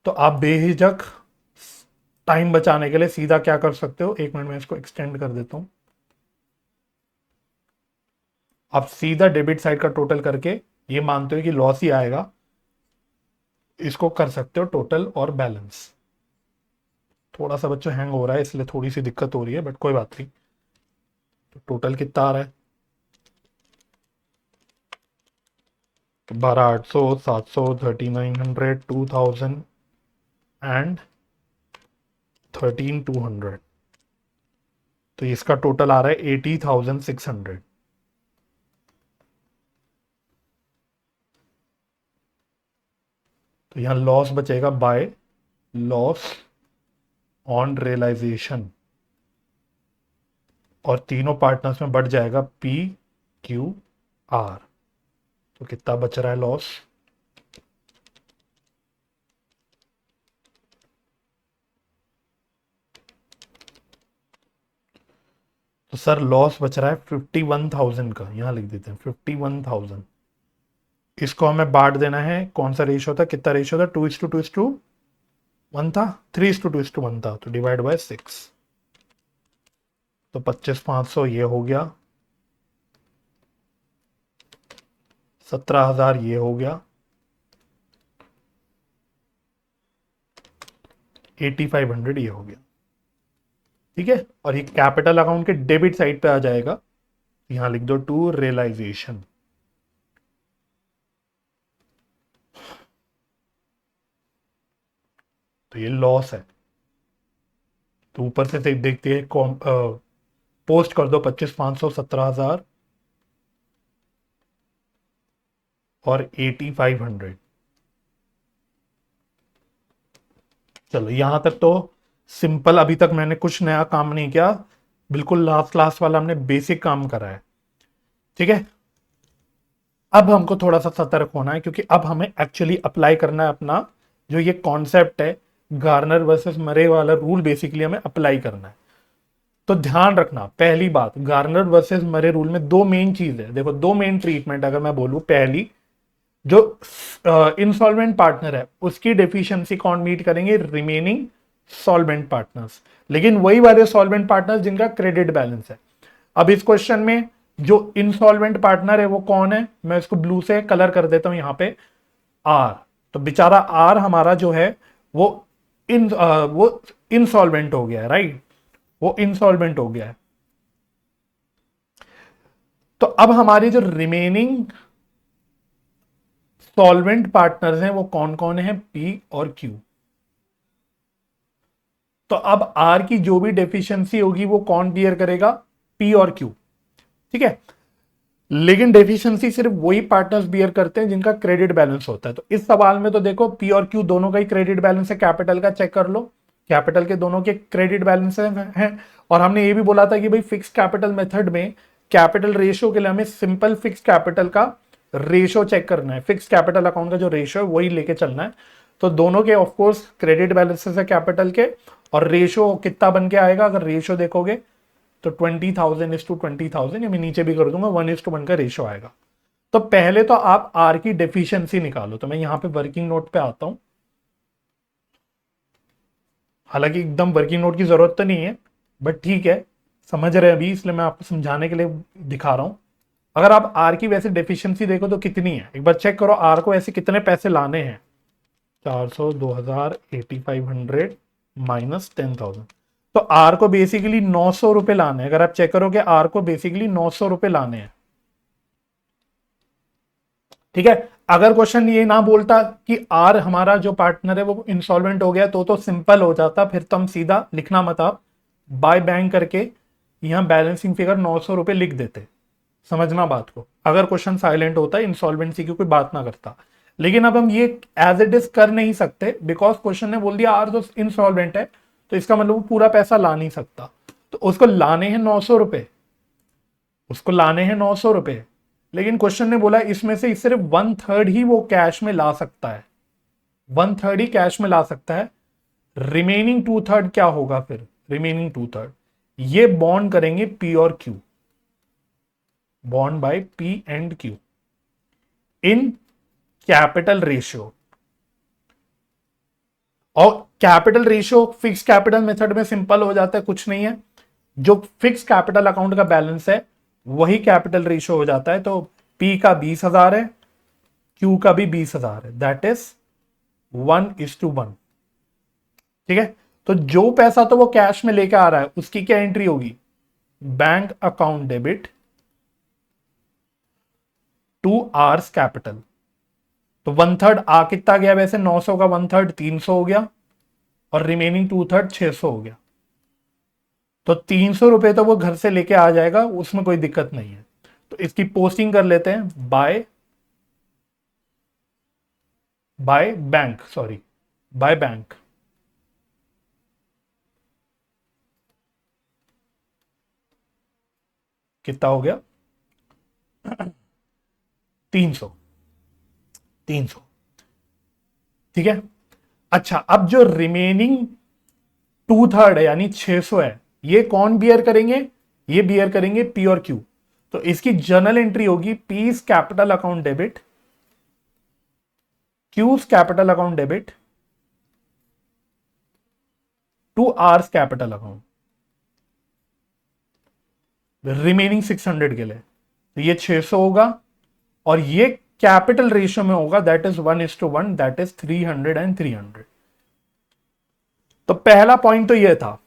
तो आप बेहिचक टाइम बचाने के लिए सीधा क्या कर सकते हो, एक मिनट में इसको एक्सटेंड कर देता हूं। आप सीधा डेबिट साइड का टोटल करके ये मानते हो कि लॉस ही आएगा, इसको कर सकते हो टोटल और बैलेंस। थोड़ा सा बच्चों हैंग हो रहा है इसलिए थोड़ी सी दिक्कत हो रही है, बट कोई बात नहीं। तो टोटल कितना आ रहा है, तो 12,800, 700, 3,900, 2,000 एंड 13,200। तो इसका टोटल आ रहा है 80,600। तो यहां लॉस बचेगा बाय लॉस ऑन रियलाइजेशन, और तीनों पार्टनर्स में बढ़ जाएगा पी क्यू आर। तो कितना बच रहा है लॉस, तो सर लॉस बच रहा है 51,000 का, यहां लिख देते हैं 51,000। इसको हमें बांट देना है, कौन सा रेशियो था, कितना रेशियो था, 2:2:1 था, 3:2:1 था, तो डिवाइड बाय 6। तो 25,500 ये हो गया, 17,000 ये हो गया, 8,500 ये हो गया। ठीक है, और ये कैपिटल अकाउंट के डेबिट साइड पे आ जाएगा, यहां लिख दो टू रियलाइजेशन। तो ये लॉस है, तो ऊपर से देखते हैं पोस्ट कर दो 25,500, 17,000 और 8,500। चलो यहां तक तो सिंपल, अभी तक मैंने कुछ नया काम नहीं किया, बिल्कुल लास्ट क्लास वाला हमने बेसिक काम करा है। ठीक है, अब हमको थोड़ा सा सतर्क होना है, क्योंकि अब हमें एक्चुअली अप्लाई करना है अपना जो ये कॉन्सेप्ट है गार्नर वर्सेस मरे वाला रूल, बेसिकली हमें अप्लाई करना है। तो ध्यान रखना, पहली बात, गार्नर वर्सेस मरे रूल में दो मेन चीज है। देखो दो मेन ट्रीटमेंट अगर मैं बोलूं, पहली जो इंसॉल्वेंट पार्टनर है उसकी डेफिशिएंसी कौन मीट करेंगे, रिमेनिंग सॉल्वेंट पार्टनर्स, लेकिन वही वाले सॉल्वेंट पार्टनर्स जिनका क्रेडिट बैलेंस है। अब इस क्वेश्चन में जो इंसॉल्वेंट पार्टनर है वो कौन है, मैं इसको ब्लू से कलर कर देता हूं यहां पे, आर। तो बेचारा आर हमारा जो है वो इंसॉल्वेंट हो गया है, राइट, वो इंसॉल्वेंट हो गया है। तो अब हमारी जो रिमेनिंग सॉल्वेंट पार्टनर्स हैं वो कौन कौन है, पी और क्यू। तो अब आर की जो भी डेफिशिएंसी होगी वो कौन बियर करेगा, पी और क्यू। ठीक है, लेकिन डेफिशिएंसी सिर्फ वही पार्टनर्स बियर करते हैं जिनका क्रेडिट बैलेंस होता है। तो इस सवाल में तो देखो पी और क्यू दोनों का ही क्रेडिट बैलेंस है कैपिटल का, चेक कर लो। कैपिटल के दोनों के क्रेडिट बैलेंस हैं। और हमने ये भी बोला था कि भाई फिक्स कैपिटल मेथड में कैपिटल रेशियो के लिए हमें सिंपल फिक्स कैपिटल का रेशियो चेक करना है, फिक्स कैपिटल अकाउंट का जो रेशियो है वही लेके चलना है। तो दोनों के ऑफकोर्स क्रेडिट बैलेंसेस है कैपिटल के, और रेशियो कितना बन के आएगा अगर रेशियो देखोगे तो 20,000:20,000, या मैं नीचे भी कर दूंगा 1:1 का रेशियो आएगा। तो पहले तो आप आर की डेफिशिएंसी निकालो। तो मैं यहां पे वर्किंग नोट पे आता हूं, हालांकि एकदम वर्किंग नोट की जरूरत तो नहीं है, बट ठीक है, समझ रहे हैं अभी, इसलिए मैं आपको समझाने के लिए दिखा रहा हूं। अगर आप आर की वैसे डेफिशिएंसी देखो तो कितनी है, एक बार चेक करो आर को ऐसे कितने पैसे लाने हैं। 400, 2000, 8500 माइनस 10,000। तो आर को बेसिकली 900 रुपए लाने हैं। अगर आप चेक करोगे आर को बेसिकली 900 रुपए लाने हैं, ठीक है। अगर क्वेश्चन ये ना बोलता कि आर हमारा जो पार्टनर है वो इंसॉल्वेंट हो गया तो सिंपल हो जाता, फिर तो हम सीधा लिखना मत आप बाय बैंक करके यहां बैलेंसिंग फिगर 900 रुपए लिख देते। समझना बात को, अगर क्वेश्चन साइलेंट होता, इंसॉल्वेंसी की कोई बात ना करता। लेकिन अब हम ये एज इट इज कर नहीं सकते, बिकॉज क्वेश्चन ने बोल दिया आर तो इंसॉल्वेंट है, तो इसका मतलब वो पूरा पैसा ला नहीं सकता। तो उसको लाने हैं 900 रुपए, उसको लाने हैं 900 रुपए। लेकिन क्वेश्चन ने बोला इसमें से सिर्फ 1/3 ही वो कैश में ला सकता है, 1/3 ही कैश में ला सकता है। रिमेनिंग 2/3 क्या होगा फिर? रिमेनिंग 2/3 ये बॉन्ड करेंगे पी और Q, bond by P and Q in capital ratio. और capital ratio fix capital method में सिंपल हो जाता है, कुछ नहीं है, जो फिक्स कैपिटल अकाउंट का बैलेंस है वही कैपिटल रेशियो हो जाता है। तो पी का 20,000 है, क्यू का भी 20,000 है, दैट इज 1:1। ठीक है, तो जो पैसा तो वो कैश में लेकर आ रहा है उसकी क्या एंट्री होगी? Bank account debit to R's capital. तो 1/3 आ कितना गया वैसे? 900 का 1/3 300 हो गया, और रिमेनिंग 2/3 600 हो गया। तो 300 रुपए तो वो घर से लेके आ जाएगा, उसमें कोई दिक्कत नहीं है। तो इसकी पोस्टिंग कर लेते हैं by bank, sorry by bank. कितना हो गया? 300, 300। ठीक है। अच्छा, अब जो रिमेनिंग 2/3 है यानी 600 है, ये कौन बियर करेंगे? ये बियर करेंगे पी और क्यू। तो इसकी जर्नल एंट्री होगी P's capital account debit, Q's capital account debit to R's capital account, remaining 600 के लिए। तो ये 600 होगा, और ये कैपिटल रेशियो में होगा, that is 1:1, that is 300 and 300। तो पहला पॉइंट तो ये था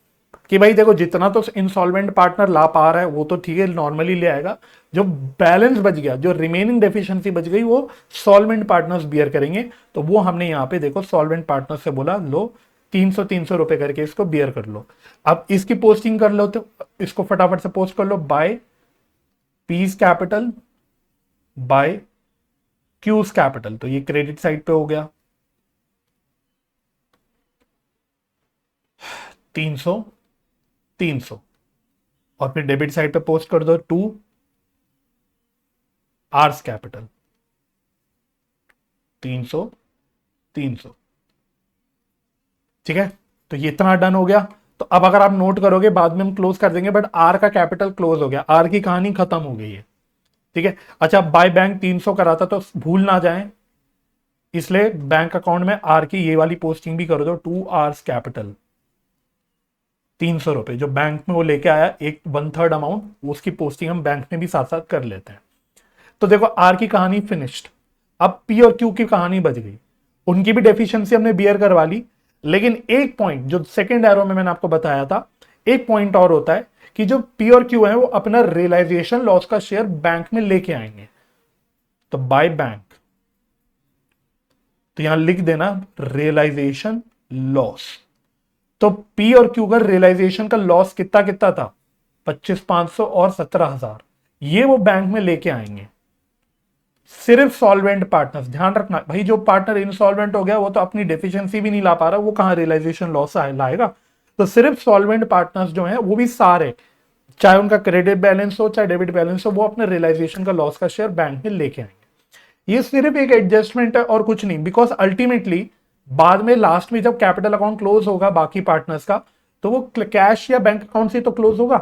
कि भाई देखो जितना तो इंसॉल्वेंट पार्टनर ला पा रहा है वो तो ठीक है, नॉर्मली ले आएगा। जो बैलेंस बच गया, जो रिमेनिंग डेफिशिएंसी बच गई, वो सॉल्वेंट पार्टनर्स बियर करेंगे। तो वो हमने यहाँ पे देखो सॉल्वेंट पार्टनर से बोला लो 300 रुपए करके इसको बियर कर लो। अब इसकी पोस्टिंग कर लो, तो इसको फटाफट से पोस्ट कर लो by P's capital by Q's capital. तो ये क्रेडिट साइड पे हो गया 300, 300, और फिर डेबिट साइड पे पोस्ट कर दो टू आर्स कैपिटल 300, 300। ठीक है, तो ये इतना डन हो गया। तो अब अगर आप नोट करोगे बाद में हम क्लोज कर देंगे, बट आर का कैपिटल क्लोज हो गया, आर की कहानी खत्म हो गई है। ठीक है। अच्छा, बाय बैंक 300 करा था तो भूल ना जाए, इसलिए बैंक अकाउंट में आर की ये वाली पोस्टिंग भी कर दो टू आर्स कैपिटल 300 रुपए। जो बैंक में वो लेके आया एक 1/3 अमाउंट, उसकी पोस्टिंग हम बैंक में भी साथ साथ कर लेते हैं। तो देखो आर की कहानी फिनिश्ड। अब पी और क्यू की कहानी बच गई, उनकी भी डेफिशिएंसी हमने बियर करवा ली। लेकिन एक पॉइंट जो सेकंड एरो में मैंने आपको बताया था, एक पॉइंट और होता है कि जो पी और क्यू है वो अपना रियलाइजेशन लॉस का शेयर बैंक में लेके आएंगे। तो बाय बैंक, तो यहां लिख देना रियलाइजेशन लॉस। तो पी और क्यू का रियलाइजेशन का लॉस कितना कितना था? 25,500 और 17,000, ये वो बैंक में लेके आएंगे। सिर्फ सॉल्वेंट पार्टनर्स, ध्यान रखना भाई, जो पार्टनर इंसॉल्वेंट हो गया वो तो अपनी डेफिशिएंसी भी नहीं ला पा रहा, वो कहाँ रियलाइजेशन लॉस लाएगा। तो सिर्फ सॉल्वेंट पार्टनर्स जो हैं वो भी सारे, चाहे उनका क्रेडिट बैलेंस हो चाहे डेबिट बैलेंस हो, वो अपने रियलाइजेशन का लॉस का शेयर बैंक में लेके आएंगे। ये सिर्फ एक एडजस्टमेंट है और कुछ नहीं, बिकॉज अल्टीमेटली बाद में लास्ट में जब कैपिटल अकाउंट क्लोज होगा बाकी पार्टनर्स का, तो वो कैश या बैंक अकाउंट से तो क्लोज होगा,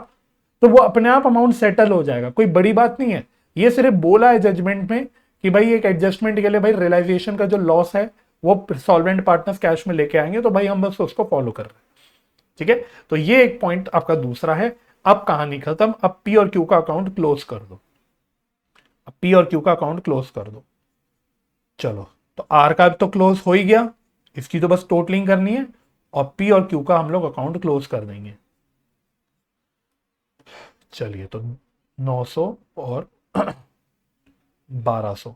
तो वो अपने आप अमाउंट सेटल हो जाएगा, कोई बड़ी बात नहीं है। ये सिर्फ बोला है जजमेंट में कि भाई एक एडजस्टमेंट के लिए भाई रियलाइजेशन का जो लॉस है वो सॉल्वेंट पार्टनर्स कैश में लेके आएंगे, तो भाई हम बस उसको फॉलो कर रहे हैं। ठीक है, तो ये एक पॉइंट आपका दूसरा है। अब कहानी खत्म, अब पी और क्यू का अकाउंट क्लोज कर दो, अब पी और क्यू का अकाउंट क्लोज कर दो। चलो, तो आर का तो क्लोज हो ही गया, इसकी तो बस टोटलिंग करनी है, और पी और क्यू का हम लोग अकाउंट क्लोज कर देंगे। चलिए, तो 900 और 1200,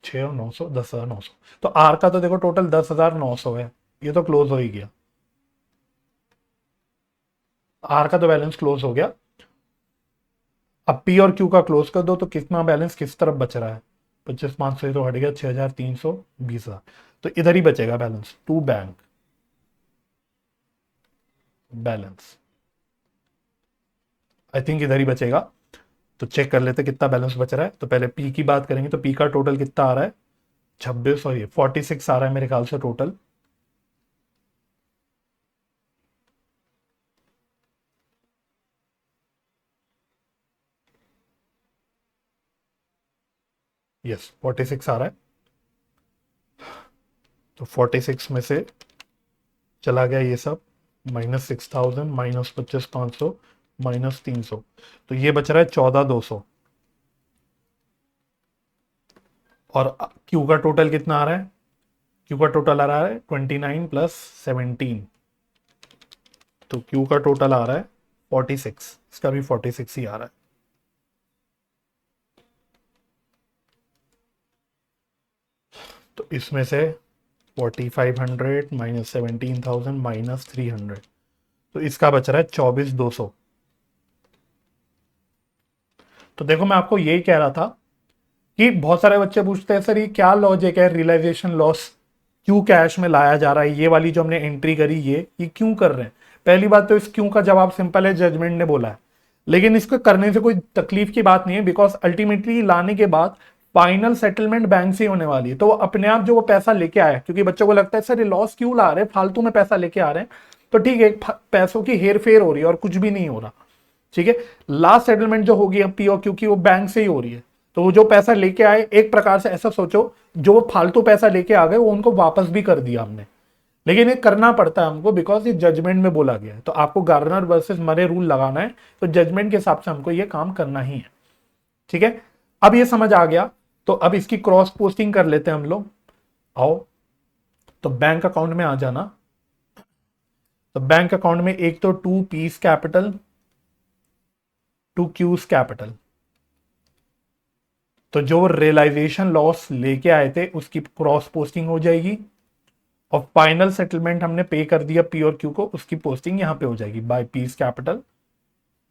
6 और 900, 10,900। तो आर का तो देखो टोटल 10,900 है, ये तो क्लोज हो ही गया, आर का तो बैलेंस क्लोज हो गया। अब पी और क्यू का क्लोज कर दो, तो कितना बैलेंस किस तरफ बच रहा है, 25,500 से तो हट गया, 6,320, तो इधर ही बचेगा balance to bank balance, I think इधर ही बचेगा। तो चेक कर लेते कितना बैलेंस बच रहा है। तो पहले पी की बात करेंगे, तो पी का टोटल कितना आ रहा है, 26 और ये 46 आ रहा है मेरे ख्याल से टोटल। यस, 46 आ रहा है। तो 46 में से चला गया ये सब, -6,000, -25,500, -300, तो ये बच रहा है 14,200। और क्यू का टोटल कितना आ रहा है, क्यू का टोटल आ रहा है 29 + 17, तो क्यू का टोटल आ रहा है 46, इसका भी 46 ही आ रहा है। तो इसमें से 4,500 -17,000 -300, तो इसका बच रहा है 24,200। तो देखो, मैं आपको यही कह रहा था कि बहुत सारे बच्चे पूछते हैं सर ये क्या लॉजिक है, रियलाइजेशन लॉस क्यों कैश में लाया जा रहा है, ये वाली जो हमने एंट्री करी ये क्यों कर रहे हैं। पहली बात तो इस क्यों का जवाब सिंपल है, जजमेंट ने बोला है, लेकिन इसको करने से कोई तकलीफ की बात नहीं है, बिकॉज अल्टीमेटली लाने के बाद फाइनल सेटलमेंट बैंक से ही होने वाली है। तो वो अपने आप जो वो पैसा लेके आया, क्योंकि बच्चों को लगता है सर ये लॉस क्यों ला रहे हैं, फालतू में पैसा लेके आ रहे हैं, तो ठीक है, पैसों की हेर फेर हो रही है और कुछ भी नहीं हो रहा। ठीक है, लास्ट सेटलमेंट जो होगी पी और क्यू की, वो बैंक से ही हो रही है, तो वो जो पैसा लेके आए, एक प्रकार से ऐसा सोचो जो फालतू पैसा लेके आ गए वो उनको वापस भी कर दिया हमने, लेकिन ये करना पड़ता है हमको, बिकॉज ये जजमेंट में बोला गया है। तो आपको गार्नर वर्सेस मरे रूल लगाना है, तो जजमेंट के हिसाब से हमको ये काम करना ही है। ठीक है, अब ये समझ आ गया, तो अब इसकी क्रॉस पोस्टिंग कर लेते हैं हम लोग। आओ, तो बैंक अकाउंट में आ जाना। तो बैंक अकाउंट में एक तो 2 पीस कैपिटल, 2 क्यूज कैपिटल, तो जो रियलाइजेशन लॉस लेके आए थे उसकी क्रॉस पोस्टिंग हो जाएगी, और फाइनल सेटलमेंट हमने पे कर दिया पी और क्यू को, उसकी पोस्टिंग यहां पे हो जाएगी by P's capital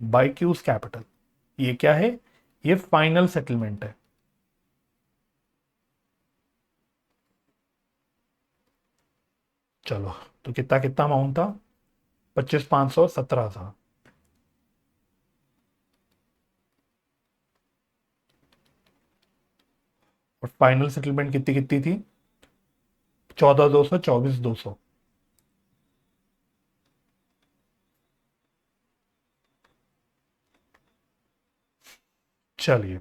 by Q's capital. ये क्या है, ये फाइनल सेटलमेंट है। चलो, तो कितना कितना अमाउंट था, 25,500, 17,000, और फाइनल सेटलमेंट कितनी कितनी थी, 14,200, 24,200। चलिए,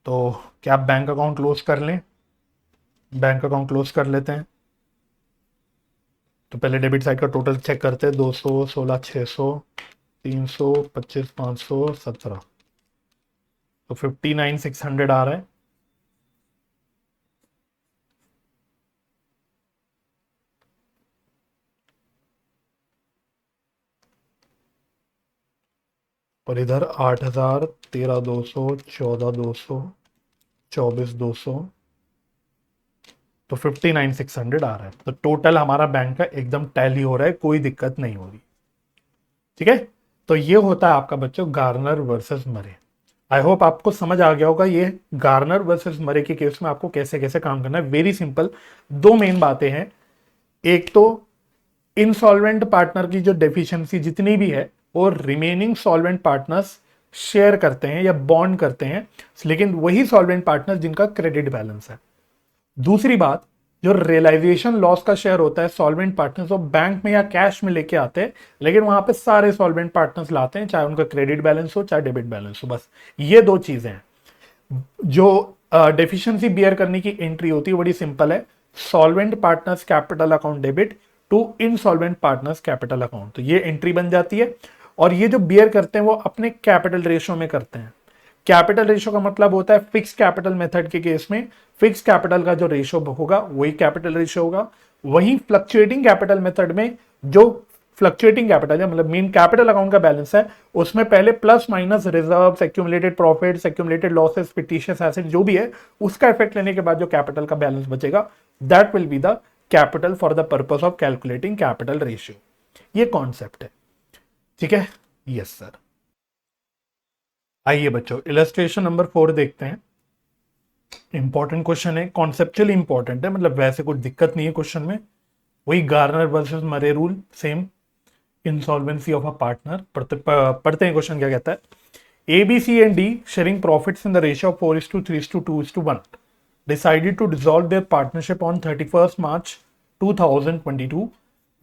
तो क्या आप बैंक अकाउंट क्लोज कर लें, बैंक अकाउंट क्लोज कर लेते हैं। तो पहले डेबिट साइड का टोटल चेक करते हैं, 200, 16, 600, 300, 25, 500, 17, तो 59,600 आ रहा है। और इधर 8,000, 13,200, 14,200, 24,200, तो 59,600 आ रहा है। तो टोटल हमारा बैंक का एकदम टैली हो रहा है, कोई दिक्कत नहीं हो रही। ठीक है, तो ये होता है आपका बच्चों गार्नर वर्सेस मरे। आई होप आपको समझ आ गया होगा ये गार्नर वर्सेस मरे के केस में आपको कैसे कैसे काम करना है। वेरी सिंपल, दो मेन बातें हैं। एक तो इनसॉल्वेंट पार्टनर की जो डेफिशिएंसी जितनी भी है वो रिमेनिंग सॉल्वेंट पार्टनर्स शेयर करते हैं या बॉन्ड करते हैं, लेकिन वही सॉल्वेंट पार्टनर्स जिनका क्रेडिट बैलेंस है। दूसरी बात, जो रियलाइजेशन लॉस का शेयर होता है सॉल्वेंट पार्टनर्स वो बैंक में या कैश में लेके आते हैं, लेकिन वहां पे सारे सॉल्वेंट पार्टनर्स लाते हैं, चाहे उनका क्रेडिट बैलेंस हो चाहे डेबिट बैलेंस हो। बस ये दो चीजें हैं। जो डेफिशिएंसी बियर करने की एंट्री होती है बड़ी सिंपल है, solvent partners capital account debit to insolvent partners capital account, तो ये एंट्री बन जाती है। और ये जो बियर करते हैं वो अपने कैपिटल रेशियो में करते हैं। कैपिटल रेशियो का मतलब होता है फिक्स कैपिटल मेथड के केस में फिक्स कैपिटल का जो रेशियो होगा वही कैपिटल रेशियो होगा। वही फ्लक्चुएटिंग कैपिटल मेथड में जो फ्लक्चुएटिंग कैपिटल है, मतलब मेन कैपिटल अकाउंट का बैलेंस है, उसमें पहले plus minus reserves, accumulated profits, accumulated losses, fictitious asset जो भी है उसका इफेक्ट लेने के बाद जो कैपिटल का बैलेंस बचेगा that will be the capital for the purpose of calculating capital ratio. ये कॉन्सेप्ट है, ठीक है। Yes sir. आइए बच्चों इलस्ट्रेशन नंबर 4 देखते हैं। इंपॉर्टेंट क्वेश्चन है, कॉन्सेप्चुअली इंपॉर्टेंट है, मतलब वैसे कुछ दिक्कत नहीं है क्वेश्चन में। वही Garner versus Murray rule, same insolvency of a partner. पढ़ते हैं क्वेश्चन क्या कहता है। A B C and D sharing profits in the ratio of 4:3:2:1 decided to dissolve their partnership on 31st March 2022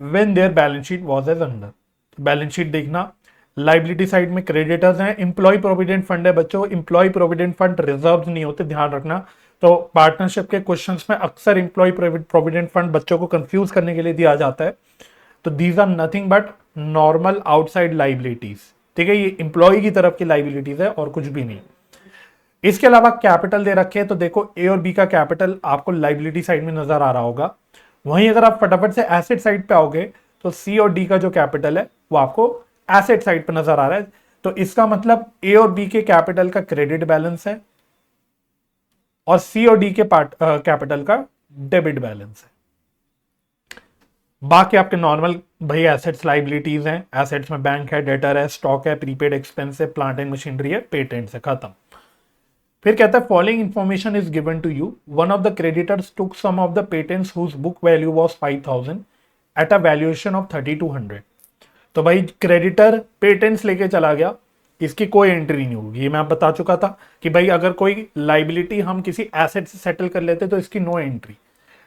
when their balance sheet was as under। Balance sheet देखना, liability side में creditors हैं, employ provident fund है बच्चों, employ provident fund reserve नहीं होते, ध्यान रखना। तो पार्टनरशिप के क्वेश्चंस में अक्सर एम्प्लॉय प्रोविडेंट फंड बच्चों को कंफ्यूज करने के लिए दिया जाता है। तो these are nothing but normal outside liabilities, ठीक है। ये एम्प्लॉय की तरफ की लाइबिलिटीज है और कुछ भी नहीं। इसके अलावा कैपिटल दे रखे हैं, तो देखो ए और बी का कैपिटल आपको लाइबिलिटी साइड में नजर आ रहा होगा। वहीं अगर आप फटाफट से एसेट साइड पे आओगे तो सी और डी का जो कैपिटल है वो आपको एसेट साइड पे नजर आ रहा है। तो इसका मतलब ए और बी के कैपिटल का क्रेडिट बैलेंस है और सी और डी के कैपिटल का डेबिट बैलेंस है। बाकी आपके नॉर्मल भाई एसेट्स लाइबिलिटीज हैं, एसेट्स में बैंक है, डेटर है, स्टॉक है, प्रीपेड एक्सपेंस है, प्लांट एंड मशीनरी है, पेटेंट्स है, खत्म। फिर कहता है following information is given to you, one of the creditors took some of the patents whose book value was 5000 at a valuation of 3200। तो भाई क्रेडिटर पेटेंट्स लेके चला गया, इसकी कोई एंट्री नहीं होगी। ये मैं आप बता चुका था कि भाई अगर कोई लाइबिलिटी हम किसी एसेट से सेटल कर लेते तो इसकी नो एंट्री,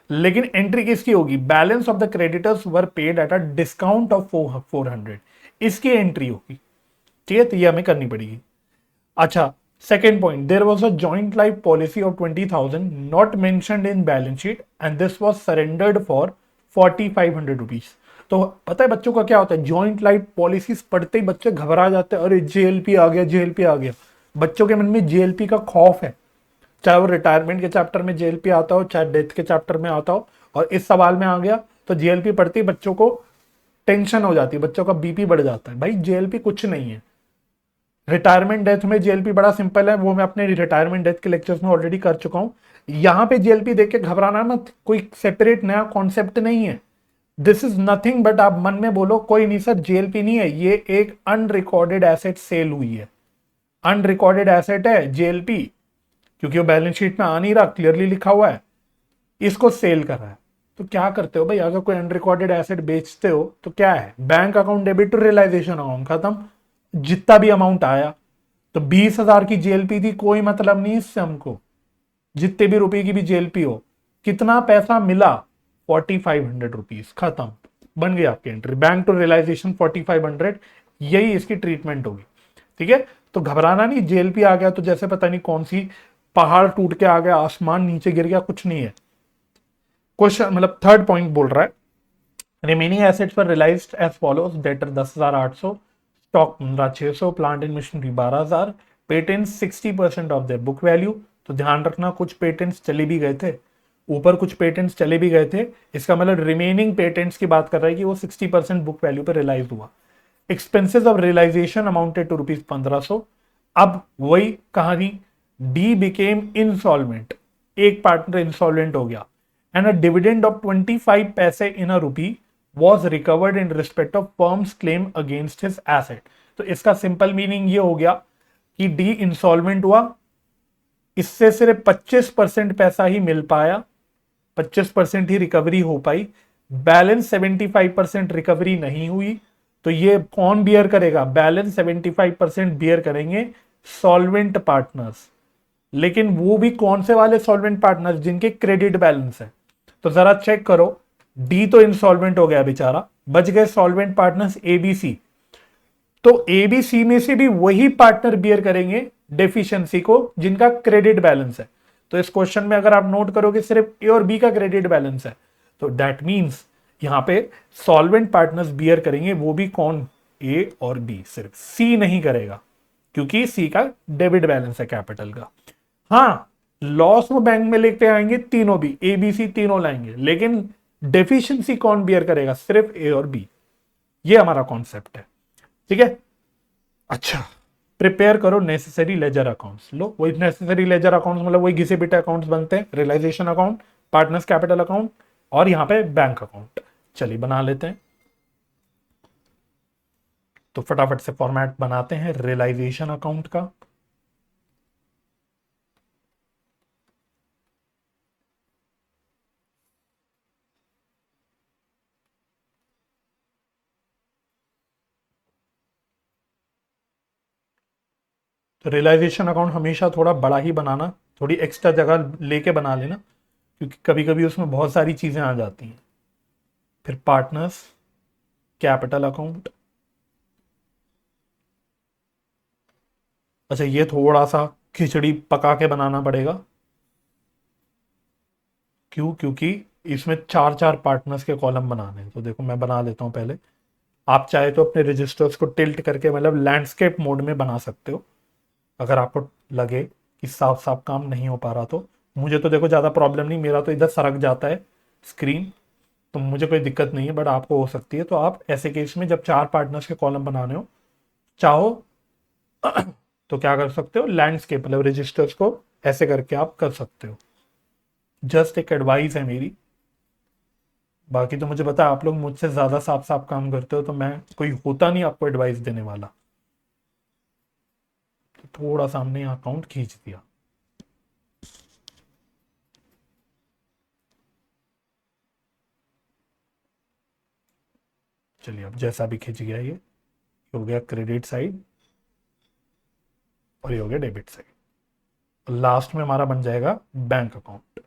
लेकिन एंट्री किसकी होगी, balance of the creditors were paid at a discount of 400, इसकी एंट्री होगी, ठीक है। तो ये हमें करनी पड़ेगी। अच्छा, second point, there was a joint life policy of 20,000 not mentioned in balance sheet and this was surrendered for 4,500 rupees। तो पता है बच्चों का क्या होता है, जॉइंट लाइफ पॉलिसीज पढ़ते ही बच्चे घबरा जाते हैं, अरे जेएलपी आ गया, जेएलपी आ गया। बच्चों के मन में जेएलपी का खौफ है, चाहे वो रिटायरमेंट के चैप्टर में जेएलपी आता हो चाहे डेथ के चैप्टर में आता हो, और इस सवाल में आ गया तो जेएलपी पढ़ते ही बच्चों को टेंशन हो जाती है, बच्चों का बीपी बढ़ जाता है। भाई जेएलपी कुछ नहीं है, रिटायरमेंट डेथ में जेएलपी बड़ा सिंपल है, वो मैं अपने रिटायरमेंट डेथ के लेक्चर्स में ऑलरेडी कर चुका हूं। यहां पे जेएलपी देख के घबराना मत, कोई सेपरेट नया कॉन्सेप्ट नहीं है। दिस इज नथिंग बट आप मन में बोलो कोई नहीं सर जेएलपी नहीं है, ये एक अनरिकॉर्डेड एसेट सेल हुई है, अनरिकॉर्डेड एसेट है जेएलपी, क्योंकि वो बैलेंस शीट में आ नहीं रहा, क्लियरली लिखा हुआ है, इसको सेल कर रहा है। तो क्या करते हो भाई, अगर कोई अनरिकॉर्डेड एसेट बेचते हो तो क्या है, bank account debit to realisation account, खत्म, जितना भी अमाउंट आया। तो 20,000 की जेएलपी थी, कोई मतलब नहीं इससे हमको, जितने भी रुपए की भी जेएलपी हो, कितना पैसा मिला 4,500 रुपीज, खत्म, बन गई आपकी एंट्री, बैंक टू रियलाइजेशन 4,500, यही इसकी ट्रीटमेंट होगी, ठीक है। तो घबराना नहीं, जेएलपी आ गया तो जैसे पता नहीं कौन सी पहाड़ टूट के आ गया, आसमान नीचे गिर गया, कुछ नहीं है। क्वेश्चन मतलब थर्ड पॉइंट बोल रहा है, रिमेनिंग एसेट्स पर realised as follows, debtor 10,800, stock 15,600, plant and machinery 12,000, patents 60% of their book value. तो ध्यान रखना कुछ पेटेंट्स चले भी गए थे, ऊपर कुछ पेटेंट्स चले भी गए थे, इसका मतलब रिमेनिंग पेटेंट्स की बात कर रहा है कि वो 60% बुक वैल्यू पे रियलाइज हुआ। Expenses of realisation amounted to rupees 1500। अब वही कहानी, डी बिकेम इंसॉल्वेंट, एक पार्टनर इंसॉल्वेंट हो गया, एंड अ डिविडेंड ऑफ 25 पैसे इन अ रुपी was recovered in respect of firm's claim against his asset। तो इसका सिंपल मीनिंग ये हो गया कि डी इंसॉल्वेंट हुआ, इससे सिर्फ 25% पैसा ही मिल पाया, 25% ही रिकवरी हो पाई, बैलेंस 75% रिकवरी नहीं हुई। तो ये कौन बियर करेगा? बैलेंस 75% बियर करेंगे सॉल्वेंट पार्टनर्स। लेकिन वो भी कौन से वाले सॉल्वेंट पार्टनर्स? जिनके क्रेडिट बैलेंस है। तो जरा चेक करो, डी तो इंसॉल्वेंट हो गया बेचारा, बच गए सॉल्वेंट पार्टनर्स एबीसी। तो एबीसी में से भी वही पार्टनर बियर करेंगे डेफिशिएंसी को जिनका क्रेडिट बैलेंस है। तो इस क्वेश्चन में अगर आप नोट करोगे सिर्फ ए और बी का क्रेडिट बैलेंस है, तो दैट मींस यहां पे सॉल्वेंट पार्टनर्स बियर करेंगे, वो भी कौन? ए और बी। सिर्फ सी नहीं करेगा, क्योंकि सी का डेबिट बैलेंस है कैपिटल का। हाँ, लॉस वो बैंक में लेते आएंगे तीनों भी, ए बी सी तीनों लाएंगे, लेकिन डेफिशिएंसी कौन बियर करेगा? सिर्फ ए और बी। ये हमारा कॉन्सेप्ट है। ठीक है। अच्छा, प्रिपेयर करो नेसेसरी लेजर अकाउंट्स। लो, वही नेसेसरी लेजर अकाउंट्स मतलब वही घिसे पिटे अकाउंट्स बनते हैं, realisation account, partners capital account और यहां पे बैंक अकाउंट। चलिए बना लेते हैं। तो फटाफट से फॉर्मेट बनाते हैं रियलाइजेशन अकाउंट का। तो रियलाइजेशन अकाउंट हमेशा थोड़ा बड़ा ही बनाना, थोड़ी एक्स्ट्रा जगह लेके बना लेना, क्योंकि कभी कभी उसमें बहुत सारी चीजें आ जाती हैं। फिर पार्टनर्स कैपिटल अकाउंट। अच्छा, ये थोड़ा सा खिचड़ी पका के बनाना पड़ेगा। क्यों? क्योंकि इसमें चार चार पार्टनर्स के कॉलम बनाने हैं। तो देखो मैं बना लेता हूं पहले। आप चाहे तो अपने रजिस्टर्स को टिल्ट करके मतलब लैंडस्केप मोड में बना सकते हो, अगर आपको लगे कि साफ साफ काम नहीं हो पा रहा तो। मुझे तो देखो ज़्यादा प्रॉब्लम नहीं, मेरा तो इधर सरक जाता है स्क्रीन, तो मुझे कोई दिक्कत नहीं है, बट आपको हो सकती है। तो आप ऐसे केस में जब चार पार्टनर्स के कॉलम बनाने हो, चाहो तो क्या कर सकते हो, लैंडस्केप मतलब रजिस्टर्स को ऐसे करके आप कर सकते हो। जस्ट एक एडवाइस है मेरी। बाकी तो मुझे पता है आप लोग मुझसे ज़्यादा साफ साफ काम करते हो, तो मैं कोई होता नहीं आपको एडवाइस देने वाला। तो थोड़ा सा हमने यहाँ अकाउंट खींच दिया। चलिए, अब जैसा भी खिंच गया ये हो गया क्रेडिट साइड और ये हो गया डेबिट साइड। लास्ट में हमारा बन जाएगा बैंक अकाउंट।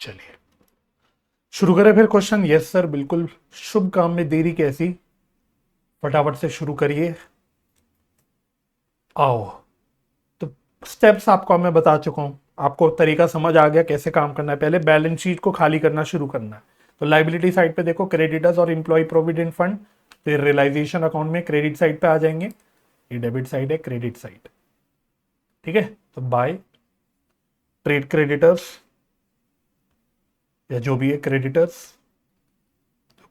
चलिए शुरू करें फिर क्वेश्चन। यस सर, बिल्कुल। शुभ काम में देरी कैसी, फटाफट से शुरू करिए। आओ। तो स्टेप्स आपको मैं बता चुका हूं, आपको तरीका समझ आ गया कैसे काम करना है। पहले बैलेंस शीट को खाली करना शुरू करना है। तो लाइबिलिटी साइड पे देखो क्रेडिटर्स और एम्प्लॉय प्रोविडेंट फंड, फिर रियलाइजेशन अकाउंट में क्रेडिट साइड पे आ जाएंगे। ये डेबिट साइड है, क्रेडिट साइड। ठीक है। तो बाय ट्रेड क्रेडिटर्स या जो भी है क्रेडिटर्स,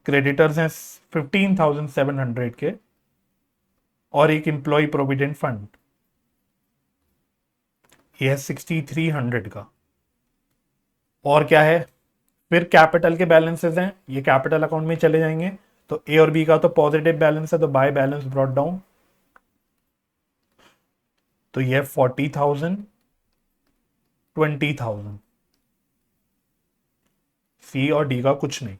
क्रेडिटर्स हैं 15,700 के, और एक एम्प्लॉय प्रोविडेंट फंड ये है 6,300 का। और क्या है? फिर कैपिटल के बैलेंसेस हैं, ये कैपिटल अकाउंट में चले जाएंगे। तो ए और बी का तो पॉजिटिव बैलेंस है, तो बाय बैलेंस ब्रॉट डाउन। तो ये 40,000, 20,000। सी और डी का कुछ नहीं।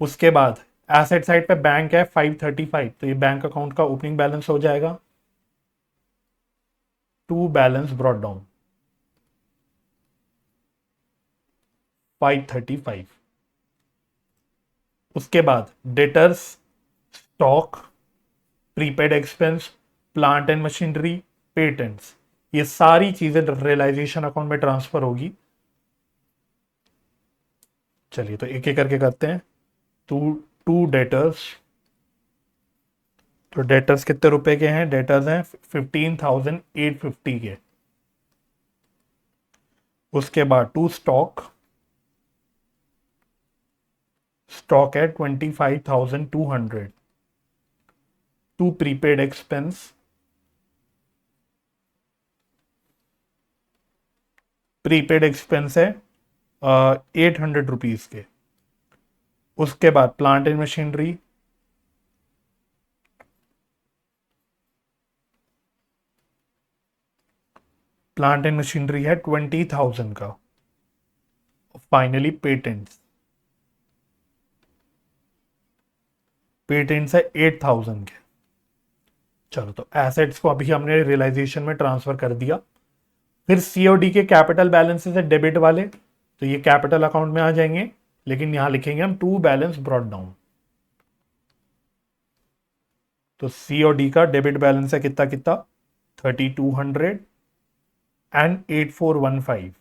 उसके बाद एसेट साइड पे बैंक है 535, तो ये बैंक अकाउंट का ओपनिंग बैलेंस हो जाएगा। To balance brought down 535। उसके बाद debtors, stock, prepaid expense, plant and machinery, patents, ये सारी चीजें रियलाइजेशन अकाउंट में ट्रांसफर होगी। चलिए तो एक एक करके करते हैं। टू टू डेटर्स, तो डेटर्स कितने रुपए के हैं? डेटर्स हैं 15,850 के। उसके बाद टू स्टॉक, स्टॉक है 25,200। To prepaid expense, prepaid expense है 800 रुपीज के। उसके बाद plant and machinery, plant and machinery है 20,000 का। फाइनली पेटेंट्स, पेटेंट्स है 8,000 के। चलो, तो एसेट्स को अभी हमने रियलाइजेशन में ट्रांसफर कर दिया। फिर सीओडी के कैपिटल बैलेंसेस है डेबिट वाले, तो ये कैपिटल अकाउंट में आ जाएंगे, लेकिन यहां लिखेंगे हम टू बैलेंस ब्रॉट डाउन। तो सीओडी का डेबिट बैलेंस है कितना कितना? 3,200 एंड 8,415।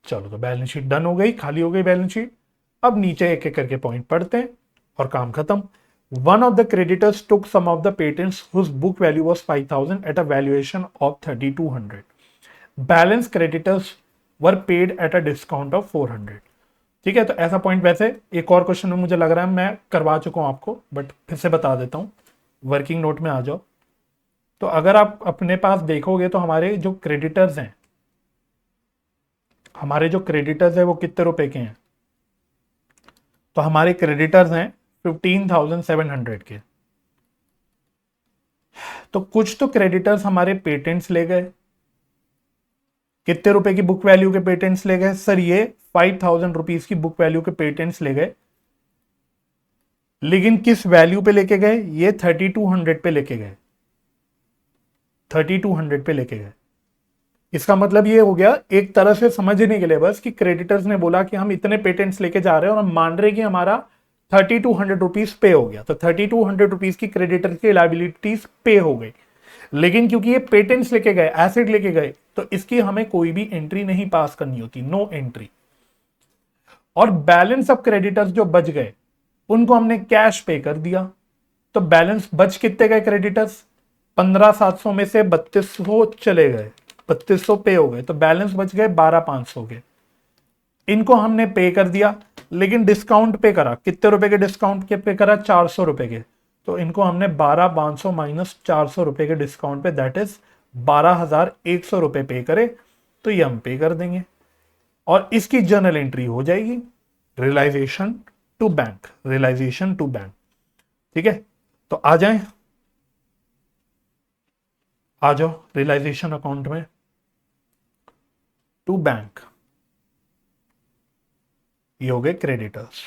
चलो, तो बैलेंस शीट डन हो गई, खाली हो गई बैलेंस शीट। अब नीचे एक एक करके पॉइंट पढ़ते हैं और काम खत्म। One of the creditors took some of the patents whose book value was 5,000 at a valuation of 3,200। Balance creditors were paid at a discount of 400। ठीक है, तो ऐसा पॉइंट वैसे एक और क्वेश्चन में मुझे लग रहा है मैं करवा चुका हूं आपको, बट फिर से बता देता हूं। वर्किंग नोट में आ जाओ। तो अगर आप अपने पास देखोगे तो हमारे जो क्रेडिटर्स हैं, हमारे जो क्रेडिटर्स है वो कितने रुपए के हैं? तो हमारे क्रेडिटर्स हैं 15,700 के। तो कुछ तो क्रेडिटर्स हमारे पेटेंट्स ले गए। कितने रुपए की बुक वैल्यू के पेटेंट्स ले गए सर? ये 5,000 रुपीज की बुक वैल्यू के पेटेंट्स ले गए, लेकिन किस वैल्यू पे लेके गए? ये 3,200 पे लेके गए, 3,200 पे लेके गए। इसका मतलब ये हो गया, एक तरह से समझने के लिए बस, कि क्रेडिटर्स ने बोला कि हम इतने पेटेंट्स लेके जा रहे हैं और हम मान रहे कि हमारा 3,200 रुपीज पे हो गया, तो 3,200 रुपीज की क्रेडिटर की लाइबिलिटीज पे हो गई। लेकिन क्योंकि ये पेटेंट्स लेके गए, एसेट लेके गए, तो इसकी हमें कोई भी एंट्री नहीं पास करनी होती, नो एंट्री। और बैलेंस ऑफ क्रेडिटर्स जो बच गए उनको हमने कैश पे कर दिया। तो बैलेंस बच कितने गए क्रेडिटर्स? 15,700 में से 3,200 चले गए, 3,200 पे हो गए, तो बैलेंस बच गए 12,500 के। इनको हमने पे कर दिया, लेकिन डिस्काउंट पे करा। कितने रुपए के डिस्काउंट के पे करा? 400 रुपए के। तो इनको हमने 12,500 माइनस 400 रुपए के डिस्काउंट पे, दैट इज 12,100 रुपए पे करे, तो ये हम पे कर देंगे और इसकी जर्नल एंट्री हो जाएगी realisation to bank, realisation to bank. ठीक है, तो आ जाए, आ जाओ रियलाइजेशन अकाउंट में, टू बैंक। ये हो गए क्रेडिटर्स।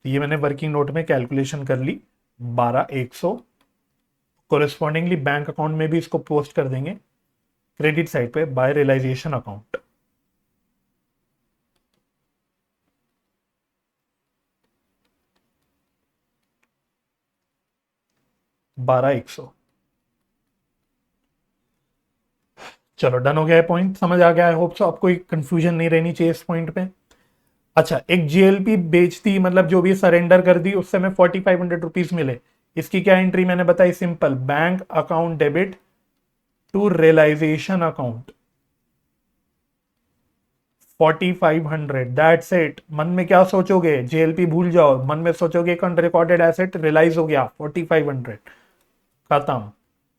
ये मैंने वर्किंग नोट में कैलकुलेशन कर ली, 12,100। कोरिस्पॉन्डिंगली बैंक अकाउंट में भी इसको पोस्ट कर देंगे क्रेडिट साइड पे बाय रियलाइजेशन अकाउंट। बारह एक सौ। चलो, डन हो गया है पॉइंट, समझ आ गया है। होप सो आपको कोई कंफ्यूजन नहीं रहनी चाहिए इस पॉइंट पे। अच्छा, एक जीएलपी बेच दी, मतलब जो भी सरेंडर कर दी, उससे हमें 4,500 रुपीज मिले। इसकी क्या एंट्री मैंने बताई? Simple, bank account debit to realisation account 4,500, that's it. मन में क्या सोचोगे? जेएलपी भूल जाओ, मन में सोचोगे एक अनरिकॉर्डेड एसेट रियलाइज हो गया, 4,500 खत्म।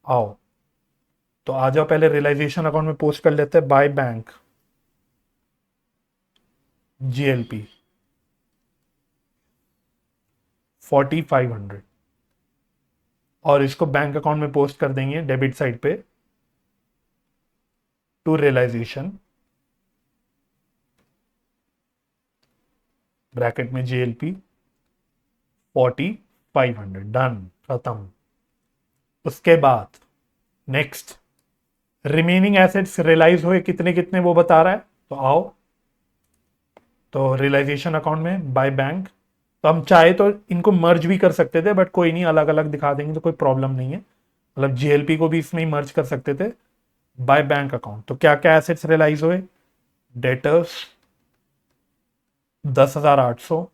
आओ, तो आ जाओ, पहले रियलाइजेशन अकाउंट में पोस्ट कर लेते हैं बाय बैंक जीएलपी 4,500, और इसको बैंक अकाउंट में पोस्ट कर देंगे डेबिट साइड पे टू रियलाइजेशन, ब्रैकेट में जीएलपी 4,500, डन, खत्म। उसके बाद नेक्स्ट, रिमेनिंग एसेट्स रियलाइज हुए कितने कितने वो बता रहा है, तो आओ, तो रियलाइजेशन अकाउंट में बाय बैंक। तो हम चाहे तो इनको मर्ज भी कर सकते थे, बट कोई नहीं, अलग अलग दिखा देंगे तो कोई प्रॉब्लम नहीं है। मतलब जीएलपी को भी इसमें ही मर्ज कर सकते थे बाय बैंक अकाउंट। तो क्या क्या एसेट्स रियलाइज हुए? डेटर्स 10,800,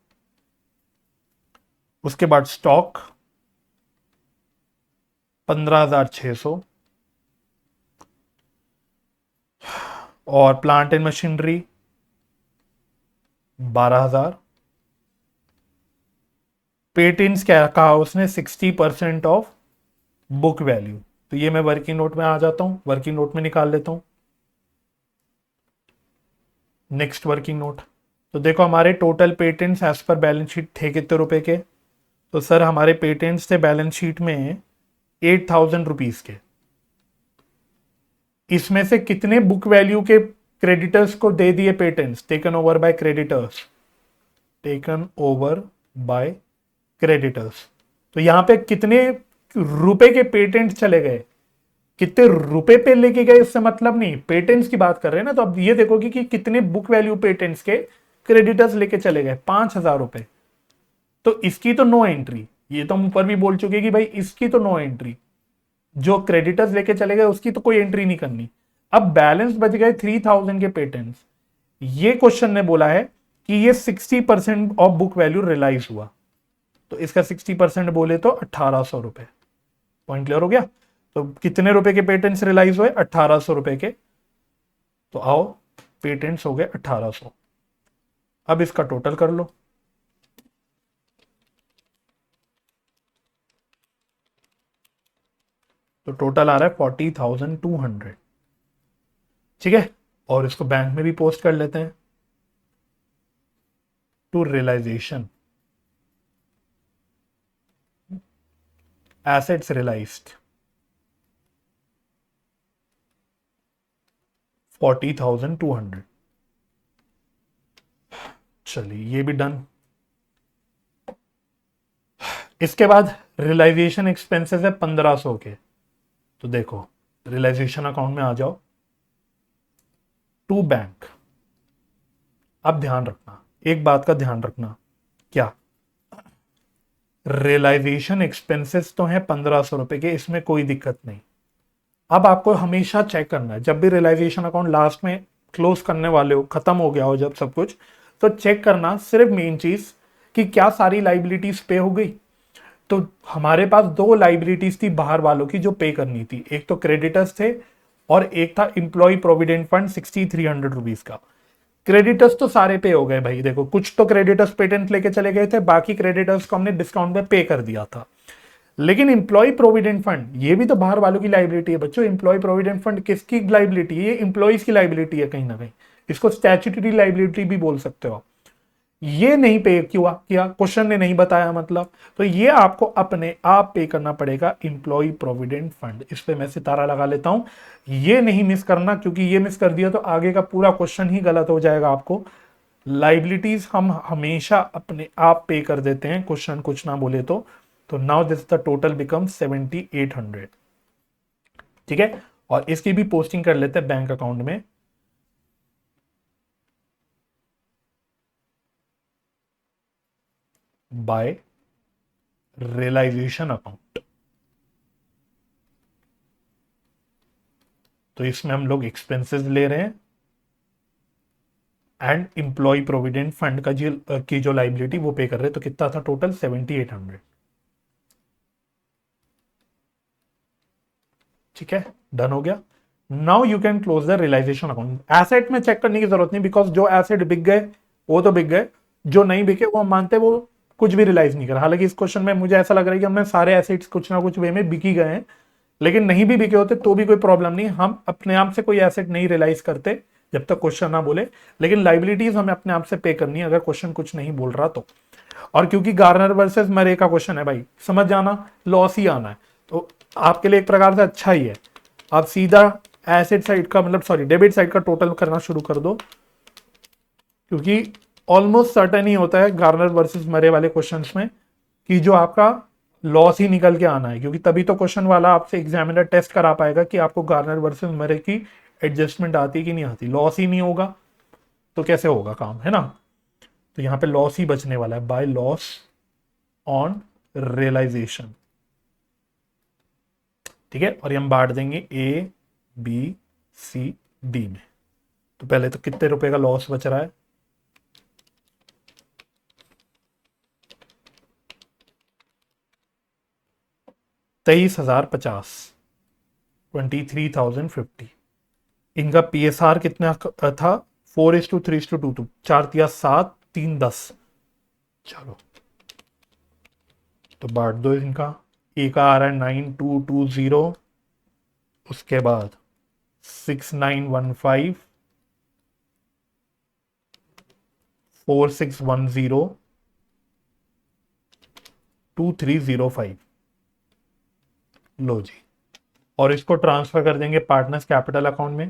उसके बाद स्टॉक 15,600, और प्लांट एंड मशीनरी 12,000। पेटेंट्स क्या कहा उसने, 60% ऑफ बुक वैल्यू। तो ये मैं वर्किंग नोट में आ जाता हूं, वर्किंग नोट में निकाल लेता हूं। नेक्स्ट वर्किंग नोट, तो देखो हमारे total patents as per balance sheet थे कितने रुपए के। तो सर हमारे पेटेंट्स थे बैलेंस शीट में 8,000 रुपीज के। इसमें से कितने बुक वैल्यू के क्रेडिटर्स को दे दिए patents, taken over by creditors, taken over by creditors. तो यहां पे कितने रुपए के पेटेंट चले गए, कितने रुपए पे लेके गए, इससे मतलब नहीं, पेटेंट्स की बात कर रहे हैं ना। तो अब ये देखोगे कि कितने बुक वैल्यू पेटेंट्स के क्रेडिटर्स लेके चले गए, 5,000 रुपए। तो इसकी तो नो एंट्री, ये तो हम ऊपर भी बोल चुके कि भाई इसकी तो नो एंट्री, जो क्रेडिटर्स लेके चले गए उसकी तो कोई एंट्री नहीं करनी। अब बैलेंस बच गए 3,000 के पेटेंट्स। ये क्वेश्चन ने बोला है कि ये 60% ऑफ बुक वैल्यू रियलाइज हुआ, तो इसका 60% बोले तो 1,800 रुपए। पॉइंट क्लियर हो गया। तो कितने रुपए के पेटेंट्स रियलाइज हुए, 1,800 रुपए के। तो आओ, पेटेंट्स हो गए 1,800। अब इसका टोटल कर लो। तो टोटल आ रहा है 40,200। ठीक है, और इसको बैंक में भी पोस्ट कर लेते हैं, टू रियलाइजेशन, एसेट्स रियलाइज्ड 40,200। चलिए ये भी डन। इसके बाद रियलाइजेशन एक्सपेंसेस है 1,500 के। तो देखो रियलाइजेशन अकाउंट में आ जाओ, टू बैंक। अब ध्यान रखना, एक बात का ध्यान रखना, क्या रियलाइजेशन एक्सपेंसेस तो है 1,500 रुपए के, इसमें कोई दिक्कत नहीं। अब आपको हमेशा चेक करना है, जब भी रियलाइजेशन अकाउंट लास्ट में क्लोज करने वाले हो, खत्म हो गया हो जब सब कुछ, तो चेक करना सिर्फ मेन चीज कि क्या सारी लाइबिलिटीज पे हो गई। तो हमारे पास दो लाइबिलिटीज थी बाहर वालों की जो पे करनी थी, एक तो क्रेडिटर्स थे और एक था इंप्लॉय प्रोविडेंट फंड 6,300 रुपीज का। क्रेडिटर्स तो सारे पे हो गए भाई, देखो कुछ तो क्रेडिटर्स पेटेंट लेके चले गए थे, बाकी क्रेडिटर्स को हमने डिस्काउंट में पे कर दिया था। लेकिन इंप्लॉय प्रोविडेंट फंड ये भी तो बाहर वालों की लाइबिलिटी है बच्चों। इंप्लॉय प्रोविडेंट फंड किसकी लाइबिलिटी है, ये इंप्लॉयज की लाइबिलिटी है कहीं ना कहीं, इसको स्टैट्यूटरी लाइबिलिटी भी बोल सकते हो। ये नहीं पे क्यों किया, क्वेश्चन ने नहीं बताया मतलब, तो ये आपको अपने आप पे करना पड़ेगा, इंप्लॉय प्रोविडेंट फंड। इस पे मैं सितारा लगा लेता हूं, ये नहीं मिस करना, क्योंकि ये मिस कर दिया तो आगे का पूरा क्वेश्चन ही गलत हो जाएगा आपको। लाइबिलिटीज हम हमेशा अपने आप पे कर देते हैं, क्वेश्चन कुछ ना बोले तो now this the total become 7,800। ठीक है, और इसकी भी पोस्टिंग कर लेते हैं बैंक अकाउंट में। बाय रियलाइजेशन अकाउंट, तो इसमें हम लोग एक्सपेंसेस ले रहे हैं एंड इंप्लॉय प्रोविडेंट फंड का जो लाइबिलिटी वो पे कर रहे हैं। तो कितना था टोटल, 7,800। ठीक है, डन हो गया। Now you can close the realisation account. Asset में चेक करने की जरूरत नहीं, बिकॉज जो एसेट बिक गए वो तो बिक गए, जो नहीं बिके वो हम मानते वो कुछ भी रियलाइज नहीं करा। हालांकि इस क्वेश्चन में मुझे ऐसा लग रहा है कि हमने सारे एसेट्स कुछ ना कुछ वे में बिक ही गए हैं, लेकिन नहीं भी बिके होते तो भी कोई प्रॉब्लम नहीं, हम अपने आप से कोई एसेट नहीं रियलाइज करते जब तक क्वेश्चन ना बोले। लेकिन लाइबिलिटीज हमें अपने आप से पे करनी है अगर क्वेश्चन कुछ नहीं बोल रहा तो। और क्योंकि गार्नर वर्सेस मरे का क्वेश्चन है भाई, समझ जाना, लॉस ही आना है, तो आपके लिए एक प्रकार से अच्छा ही है। आप सीधा एसेट साइड का मतलब सॉरी डेबिट साइड का टोटल करना शुरू कर दो, क्योंकि ऑलमोस्ट सर्टेन ही होता है गार्नर वर्सेस मरे वाले क्वेश्चंस में कि जो आपका लॉस ही निकल के आना है, क्योंकि तभी तो क्वेश्चन वाला आपसे एग्जामिनर टेस्ट करा पाएगा कि आपको गार्नर वर्सेस मरे की एडजस्टमेंट आती है कि नहीं आती। लॉस ही नहीं होगा तो कैसे होगा काम, है ना। तो यहां पे लॉस ही बचने वाला है, बाय लॉस ऑन रियलाइजेशन। ठीक है, और ये हम बांट देंगे ए बी सी डी में। तो पहले तो कितने रुपए का लॉस बच रहा है, 23,050, 23,050। इनका PSR कितना था? 4:3:2, 4 तिया 7, 3 10। चलो तो बांट दो इनका। ए का आ रहा है 9220, उसके बाद 6915, 4610, 2305। लो जी, और इसको ट्रांसफर कर देंगे पार्टनर्स कैपिटल अकाउंट में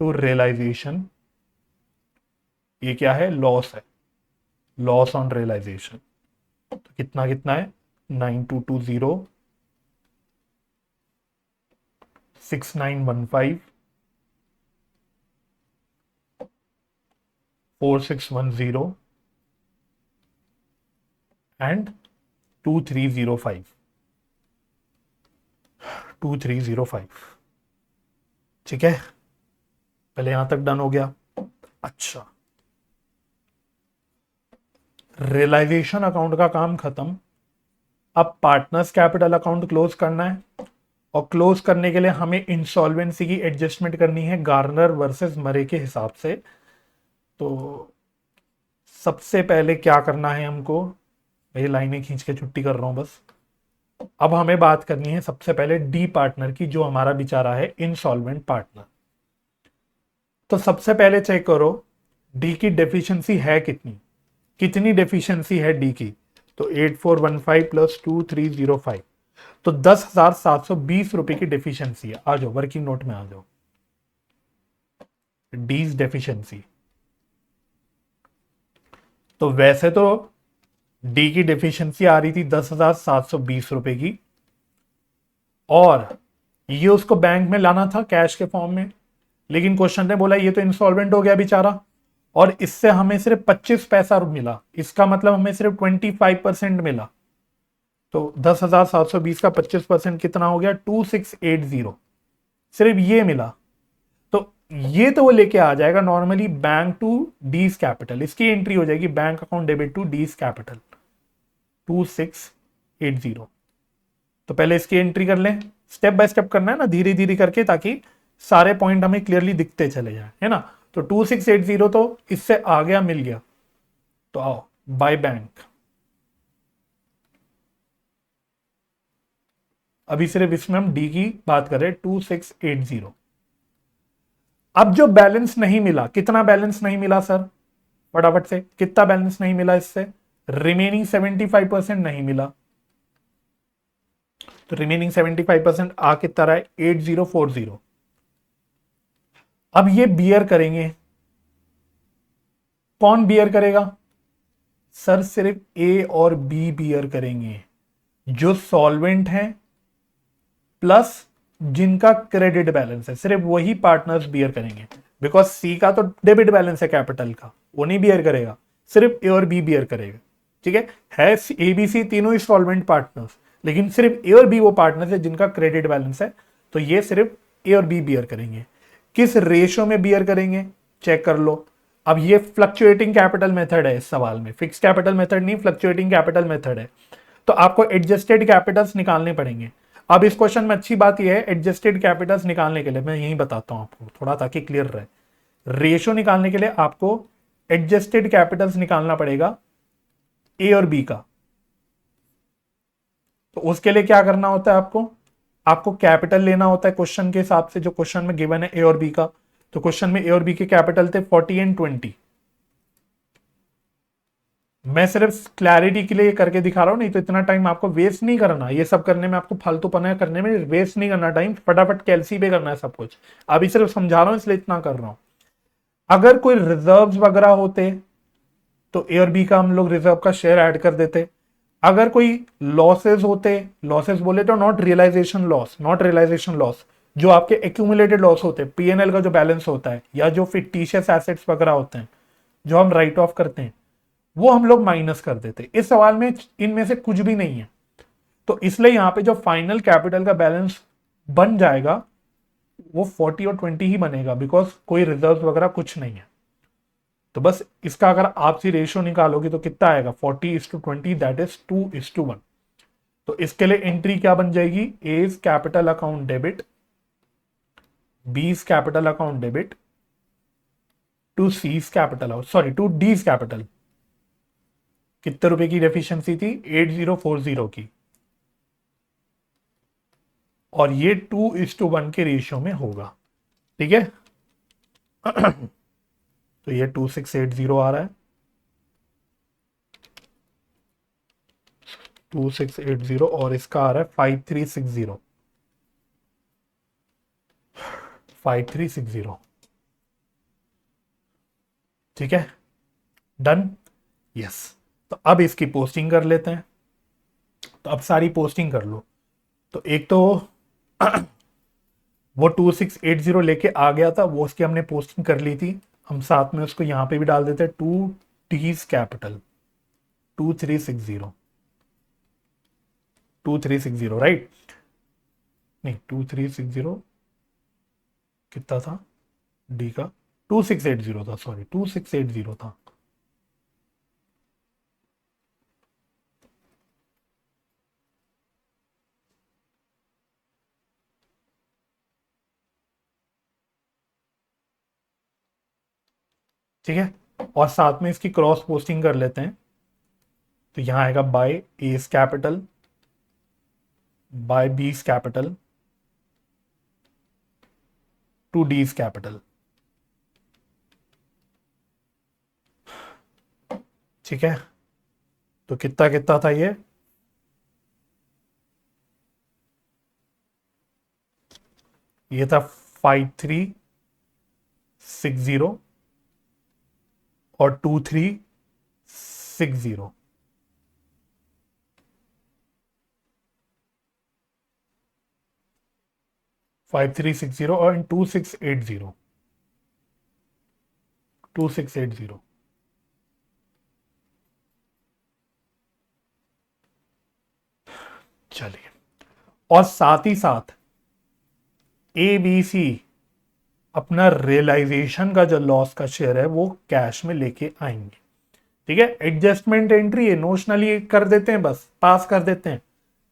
टू रियलाइजेशन। ये क्या है? लॉस है, लॉस ऑन रियलाइजेशन। तो कितना कितना है? 9220, 6915, 4610 एंड 2305, 2305। ठीक है, पहले यहां तक डन हो गया। अच्छा, रियलाइजेशन अकाउंट का काम खत्म। अब पार्टनर्स कैपिटल अकाउंट क्लोज करना है, और क्लोज करने के लिए हमें इंसॉल्वेंसी की एडजस्टमेंट करनी है गार्नर वर्सेस मरे के हिसाब से। तो सबसे पहले क्या करना है हमको, ये लाइनें खींच के छुट्टी कर रहा हूं बस। अब हमें बात करनी है सबसे पहले डी पार्टनर की, जो हमारा बेचारा है इंसॉल्वेंट पार्टनर। तो सबसे पहले चेक करो डी की डेफिशिएंसी है कितनी, कितनी डेफिशिएंसी है डी की। तो 8415 प्लस 2305, तो 10,720 रुपए की डेफिशिएंसी है। आ जाओ वर्किंग नोट में आ जाओ, डीज डेफिशिएंसी। तो वैसे तो डी की डेफिशिएंसी आ रही थी 10,720 रुपए की, और ये उसको बैंक में लाना था कैश के फॉर्म में, लेकिन क्वेश्चन ने बोला ये तो इंसॉल्वेंट हो गया बेचारा, और इससे हमें सिर्फ 25 पैसा मिला, इसका मतलब हमें सिर्फ 25% मिला। तो 10,720 का 25% कितना हो गया? 2680, सिर्फ ये मिला। तो ये तो वो लेके आ जाएगा normally bank to D's capital, इसकी एंट्री हो जाएगी bank account debit to D's capital 2680। तो पहले इसकी एंट्री कर लें, स्टेप बाय स्टेप करना है ना, धीरे धीरे करके, ताकि सारे पॉइंट हमें क्लियरली दिखते चले जाए, है ना। तो 2680 तो इससे आ गया, मिल गया। तो आओ बाय बैंक, अभी सिर्फ इसमें हम डी की बात कर रहे हैं 2680। अब जो बैलेंस नहीं मिला, कितना बैलेंस नहीं मिला सर? फटाफट से, कितना बैलेंस नहीं मिला इससे? रिमेनिंग 75% नहीं मिला। तो रिमेनिंग 75% आ कितना रहा है? 8040। अब ये बियर करेंगे, कौन बियर करेगा सर? सिर्फ ए और बी बियर करेंगे, जो सॉल्वेंट हैं प्लस जिनका क्रेडिट बैलेंस है, सिर्फ वही पार्टनर्स बियर करेंगे। बिकॉज सी का तो डेबिट बैलेंस है कैपिटल का, वो नहीं बियर करेगा, सिर्फ ए और बी बियर करेगा। ठीक है ए बी सी तीनों ही सॉल्वेंट पार्टनर्स, लेकिन सिर्फ ए और बी वो पार्टनर्स है जिनका क्रेडिट बैलेंस है, तो ये सिर्फ ए और बी बियर करेंगे। किस रेशो में बियर करेंगे चेक कर लो। अब ये फ्लक्चुएटिंग कैपिटल मेथड है इस सवाल में, फिक्स कैपिटल मेथड नहीं, फ्लक्चुएटिंग कैपिटल मेथड है। तो आपको एडजस्टेड कैपिटल्स निकालने पड़ेंगे। अब इस क्वेश्चन में अच्छी बात यह है, एडजस्टेड कैपिटल्स निकालने के लिए मैं यही बताता हूं आपको थोड़ा, ताकि क्लियर रहे। रेशो निकालने के लिए आपको एडजस्टेड कैपिटल्स निकालना पड़ेगा ए और बी का। तो उसके लिए क्या करना होता है आपको कैपिटल लेना होता है क्वेश्चन के हिसाब से, जो क्वेश्चन में गिवन है ए और बी का। तो क्वेश्चन में ए और बी के कैपिटल थे 40 एंड 20। मैं सिर्फ क्लैरिटी के लिए करके दिखा रहा हूं, नहीं तो इतना टाइम आपको वेस्ट नहीं करना, ये सब करने में आपको फालतूपना करने में वेस्ट नहीं करना टाइम, फटाफट कैलसी पे करना है सब कुछ। अभी सिर्फ समझा रहा हूं इसलिए इतना कर रहा हूं। अगर कोई रिजर्व्स वगैरह होते तो ए और बी का हम लोग रिजर्व का शेयर ऐड कर देते। अगर कोई लॉसेस होते, लॉसेस बोले तो not realisation loss, not realisation loss, जो आपके एक्यूमुलेटेड लॉस होते हैं, पीएनएल का जो बैलेंस होता है, या जो फिक्टिशियस एसेट्स वगैरह होते हैं जो हम राइट ऑफ करते हैं, वो हम लोग माइनस कर देते। इस सवाल में इनमें से कुछ भी नहीं है, तो इसलिए यहां पे जो फाइनल कैपिटल का बैलेंस बन जाएगा वो 40 और 20 ही बनेगा, बिकॉज कोई रिजर्व वगैरह कुछ नहीं है। तो बस इसका अगर आपसी रेशियो निकालोगे तो कितना आएगा? 40:20, दैट इज 2:1। तो इसके लिए एंट्री क्या बन जाएगी, A is capital account debit, B is capital account debit, to C is capital, sorry to D is capital. कितने रुपए की डेफिशिएंसी थी, 8040 की, और ये 2:1 के रेशियो में होगा। ठीक है तो ये 2680 आ रहा है, 2680, और इसका आ रहा है 5360, 5360। ठीक है, डन, यस। तो अब इसकी पोस्टिंग कर लेते हैं। तो अब सारी पोस्टिंग कर लो। तो एक तो वो 2680 लेके आ गया था, वो उसकी हमने पोस्टिंग कर ली थी। हम साथ में उसको यहां पे भी डाल देते हैं, 2D's कैपिटल 2360, 2360 राइट, नहीं 2360 कितना था डी का, 2680 था, सॉरी 2680 था। ठीक है, और साथ में इसकी क्रॉस पोस्टिंग कर लेते हैं। तो यहां आएगा by A's capital, by B's capital, to D's capital. ठीक है, तो कितना कितना था ये था 5360 और 2360। 5360 और 2680, 2680। चलिए, और साथ ही साथ ए बी सी अपना रियलाइजेशन का जो लॉस का शेयर है वो कैश में लेके आएंगे। ठीक है, एडजस्टमेंट एंट्री है, नोशनली कर देते हैं, बस पास कर देते हैं,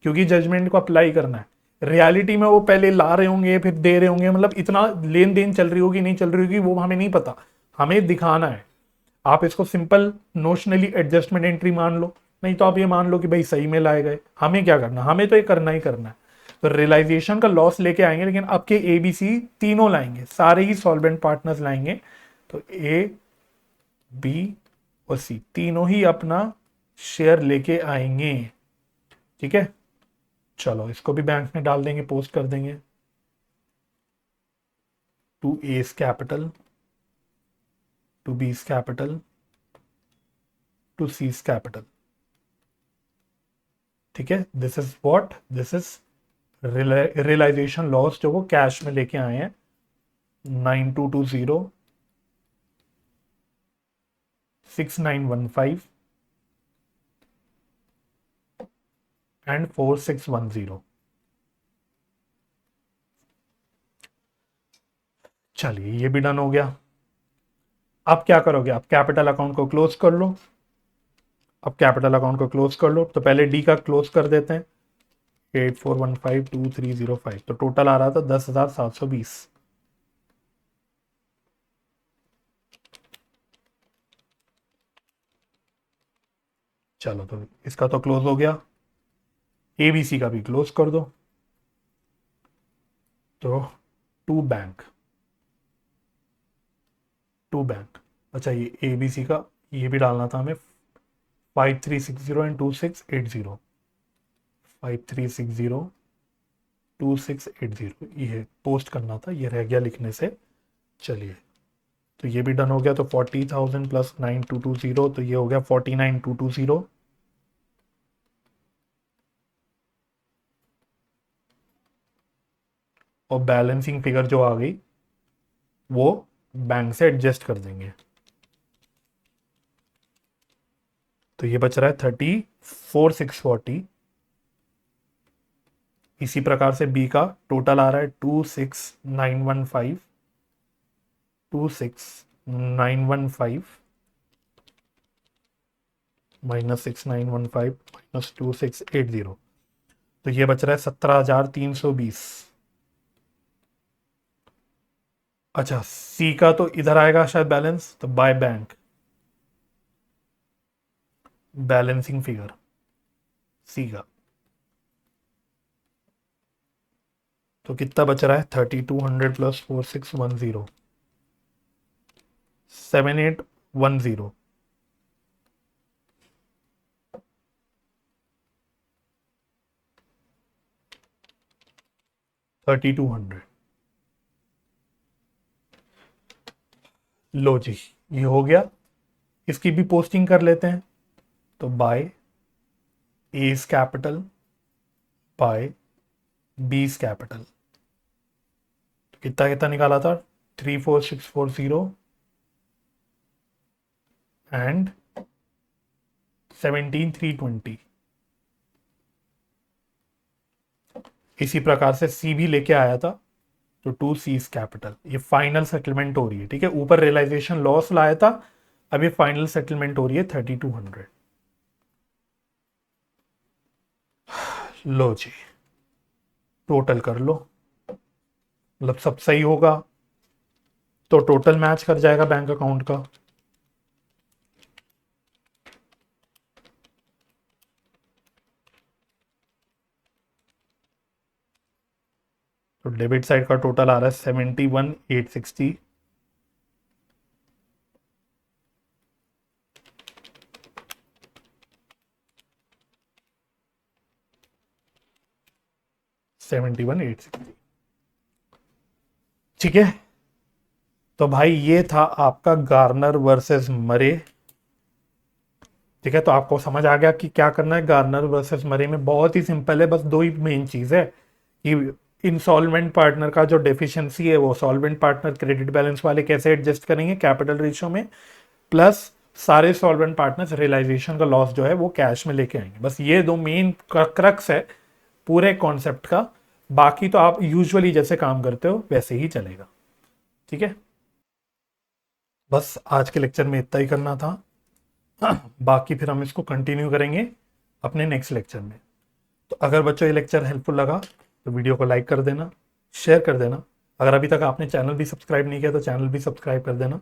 क्योंकि जजमेंट को अप्लाई करना है। रियलिटी में वो पहले ला रहे होंगे फिर दे रहे होंगे, मतलब इतना लेन देन चल रही होगी नहीं चल रही होगी वो हमें नहीं पता, हमें दिखाना है। आप इसको सिंपल नोशनली एडजस्टमेंट एंट्री मान लो, नहीं तो आप ये मान लो कि भाई सही में लाए गए। हमें क्या करना, हमें तो ये करना ही करना है। तो रियलाइजेशन का लॉस लेके आएंगे, लेकिन अब के ए बी सी तीनों लाएंगे, सारे ही सॉल्वेंट पार्टनर्स लाएंगे। तो ए बी और सी तीनों ही अपना शेयर लेके आएंगे। ठीक है, चलो इसको भी बैंक में डाल देंगे, पोस्ट कर देंगे, to A's capital, to B's capital, to C's capital. ठीक है, this is what, this is realisation loss जो वो कैश में लेके आए हैं, 9220, 6915 एंड 4610। चलिए ये भी डन हो गया। अब क्या करोगे, आप कैपिटल अकाउंट को क्लोज कर लो। अब कैपिटल अकाउंट को क्लोज कर लो, तो पहले डी का क्लोज कर देते हैं, 84152305। तो टोटल आ रहा था 10,720। चलो तो इसका तो क्लोज हो गया, एबीसी का भी क्लोज कर दो। तो टू बैंक, टू बैंक, अच्छा ये एबीसी का ये भी डालना था हमें, 5360 एंड 2680, 5360 2680 ये पोस्ट करना था, ये रह गया लिखने से। चलिए, तो ये भी डन हो गया। तो 40,000 प्लस 9220, तो ये हो गया 49,220। और बैलेंसिंग फिगर जो आ गई वो बैंक से एडजस्ट कर देंगे। तो ये बच रहा है 34,640। इसी प्रकार से बी का टोटल आ रहा है 26,915, 26,915 माइनस 6915 माइनस 2680। तो ये बच रहा है 17,320। अच्छा, सी का तो इधर आएगा शायद बैलेंस, तो बाय बैंक बैलेंसिंग फिगर सी का तो कितना बच रहा है? 3200 प्लस 4610, 7810। 3200। लो जी, ये हो गया। इसकी भी पोस्टिंग कर लेते हैं। तो by A's capital by B's capital, तो कितना कितना निकाला था? 34640 एंड 17320। इसी प्रकार से सी भी लेके आया था, तो टू सीज कैपिटल। ये फाइनल सेटलमेंट हो रही है, ठीक है। ऊपर रियलाइजेशन लॉस लाया था, अब ये फाइनल सेटलमेंट हो रही है 3200। लो जी, टोटल कर लो, मतलब सब सही होगा तो टोटल मैच कर जाएगा बैंक अकाउंट का। तो डेबिट साइड का टोटल आ रहा है 71,860। ठीक है। तो भाई ये था आपका गार्नर वर्सेस मरे। ठीक है, तो आपको समझ आ गया कि क्या करना है। गार्नर वर्सेस मरे में बहुत ही सिंपल है, बस दो ही मेन चीज है कि इंसॉल्वेंट पार्टनर का जो डेफिशिएंसी है वो सॉल्वेंट पार्टनर क्रेडिट बैलेंस वाले कैसे एडजस्ट करेंगे कैपिटल रेशियो में, प्लस सारे सॉल्वेंट पार्टनर्स रियलाइजेशन का लॉस जो है वो कैश में लेके आएंगे। बस ये दो मेन क्रक्स है पूरे कॉन्सेप्ट का। बाकी तो आप यूजुअली जैसे काम करते हो वैसे ही चलेगा। ठीक है, बस आज के लेक्चर में इतना ही करना था। बाकी फिर हम इसको कंटिन्यू करेंगे अपने नेक्स्ट लेक्चर में। तो अगर बच्चों ये लेक्चर हेल्पफुल लगा तो वीडियो को लाइक कर देना, शेयर कर देना। अगर अभी तक आपने चैनल भी सब्सक्राइब नहीं किया तो चैनल भी सब्सक्राइब कर देना।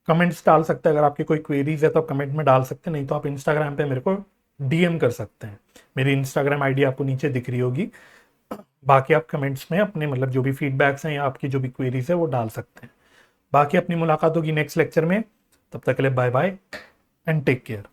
कमेंट्स डाल सकते हैं, अगर आपकी कोई क्वेरीज है तो आप कमेंट में डाल सकते हैं, नहीं तो आप इंस्टाग्राम पे मेरे को डीएम कर सकते हैं। मेरी इंस्टाग्राम आईडी आपको नीचे दिख रही होगी। बाकी आप कमेंट्स में अपने मतलब जो भी फीडबैक्स हैं या आपकी जो भी क्वेरीज है वो डाल सकते हैं। बाकी अपनी मुलाकात होगी नेक्स्ट लेक्चर में, तब तक के लिए bye bye and take care.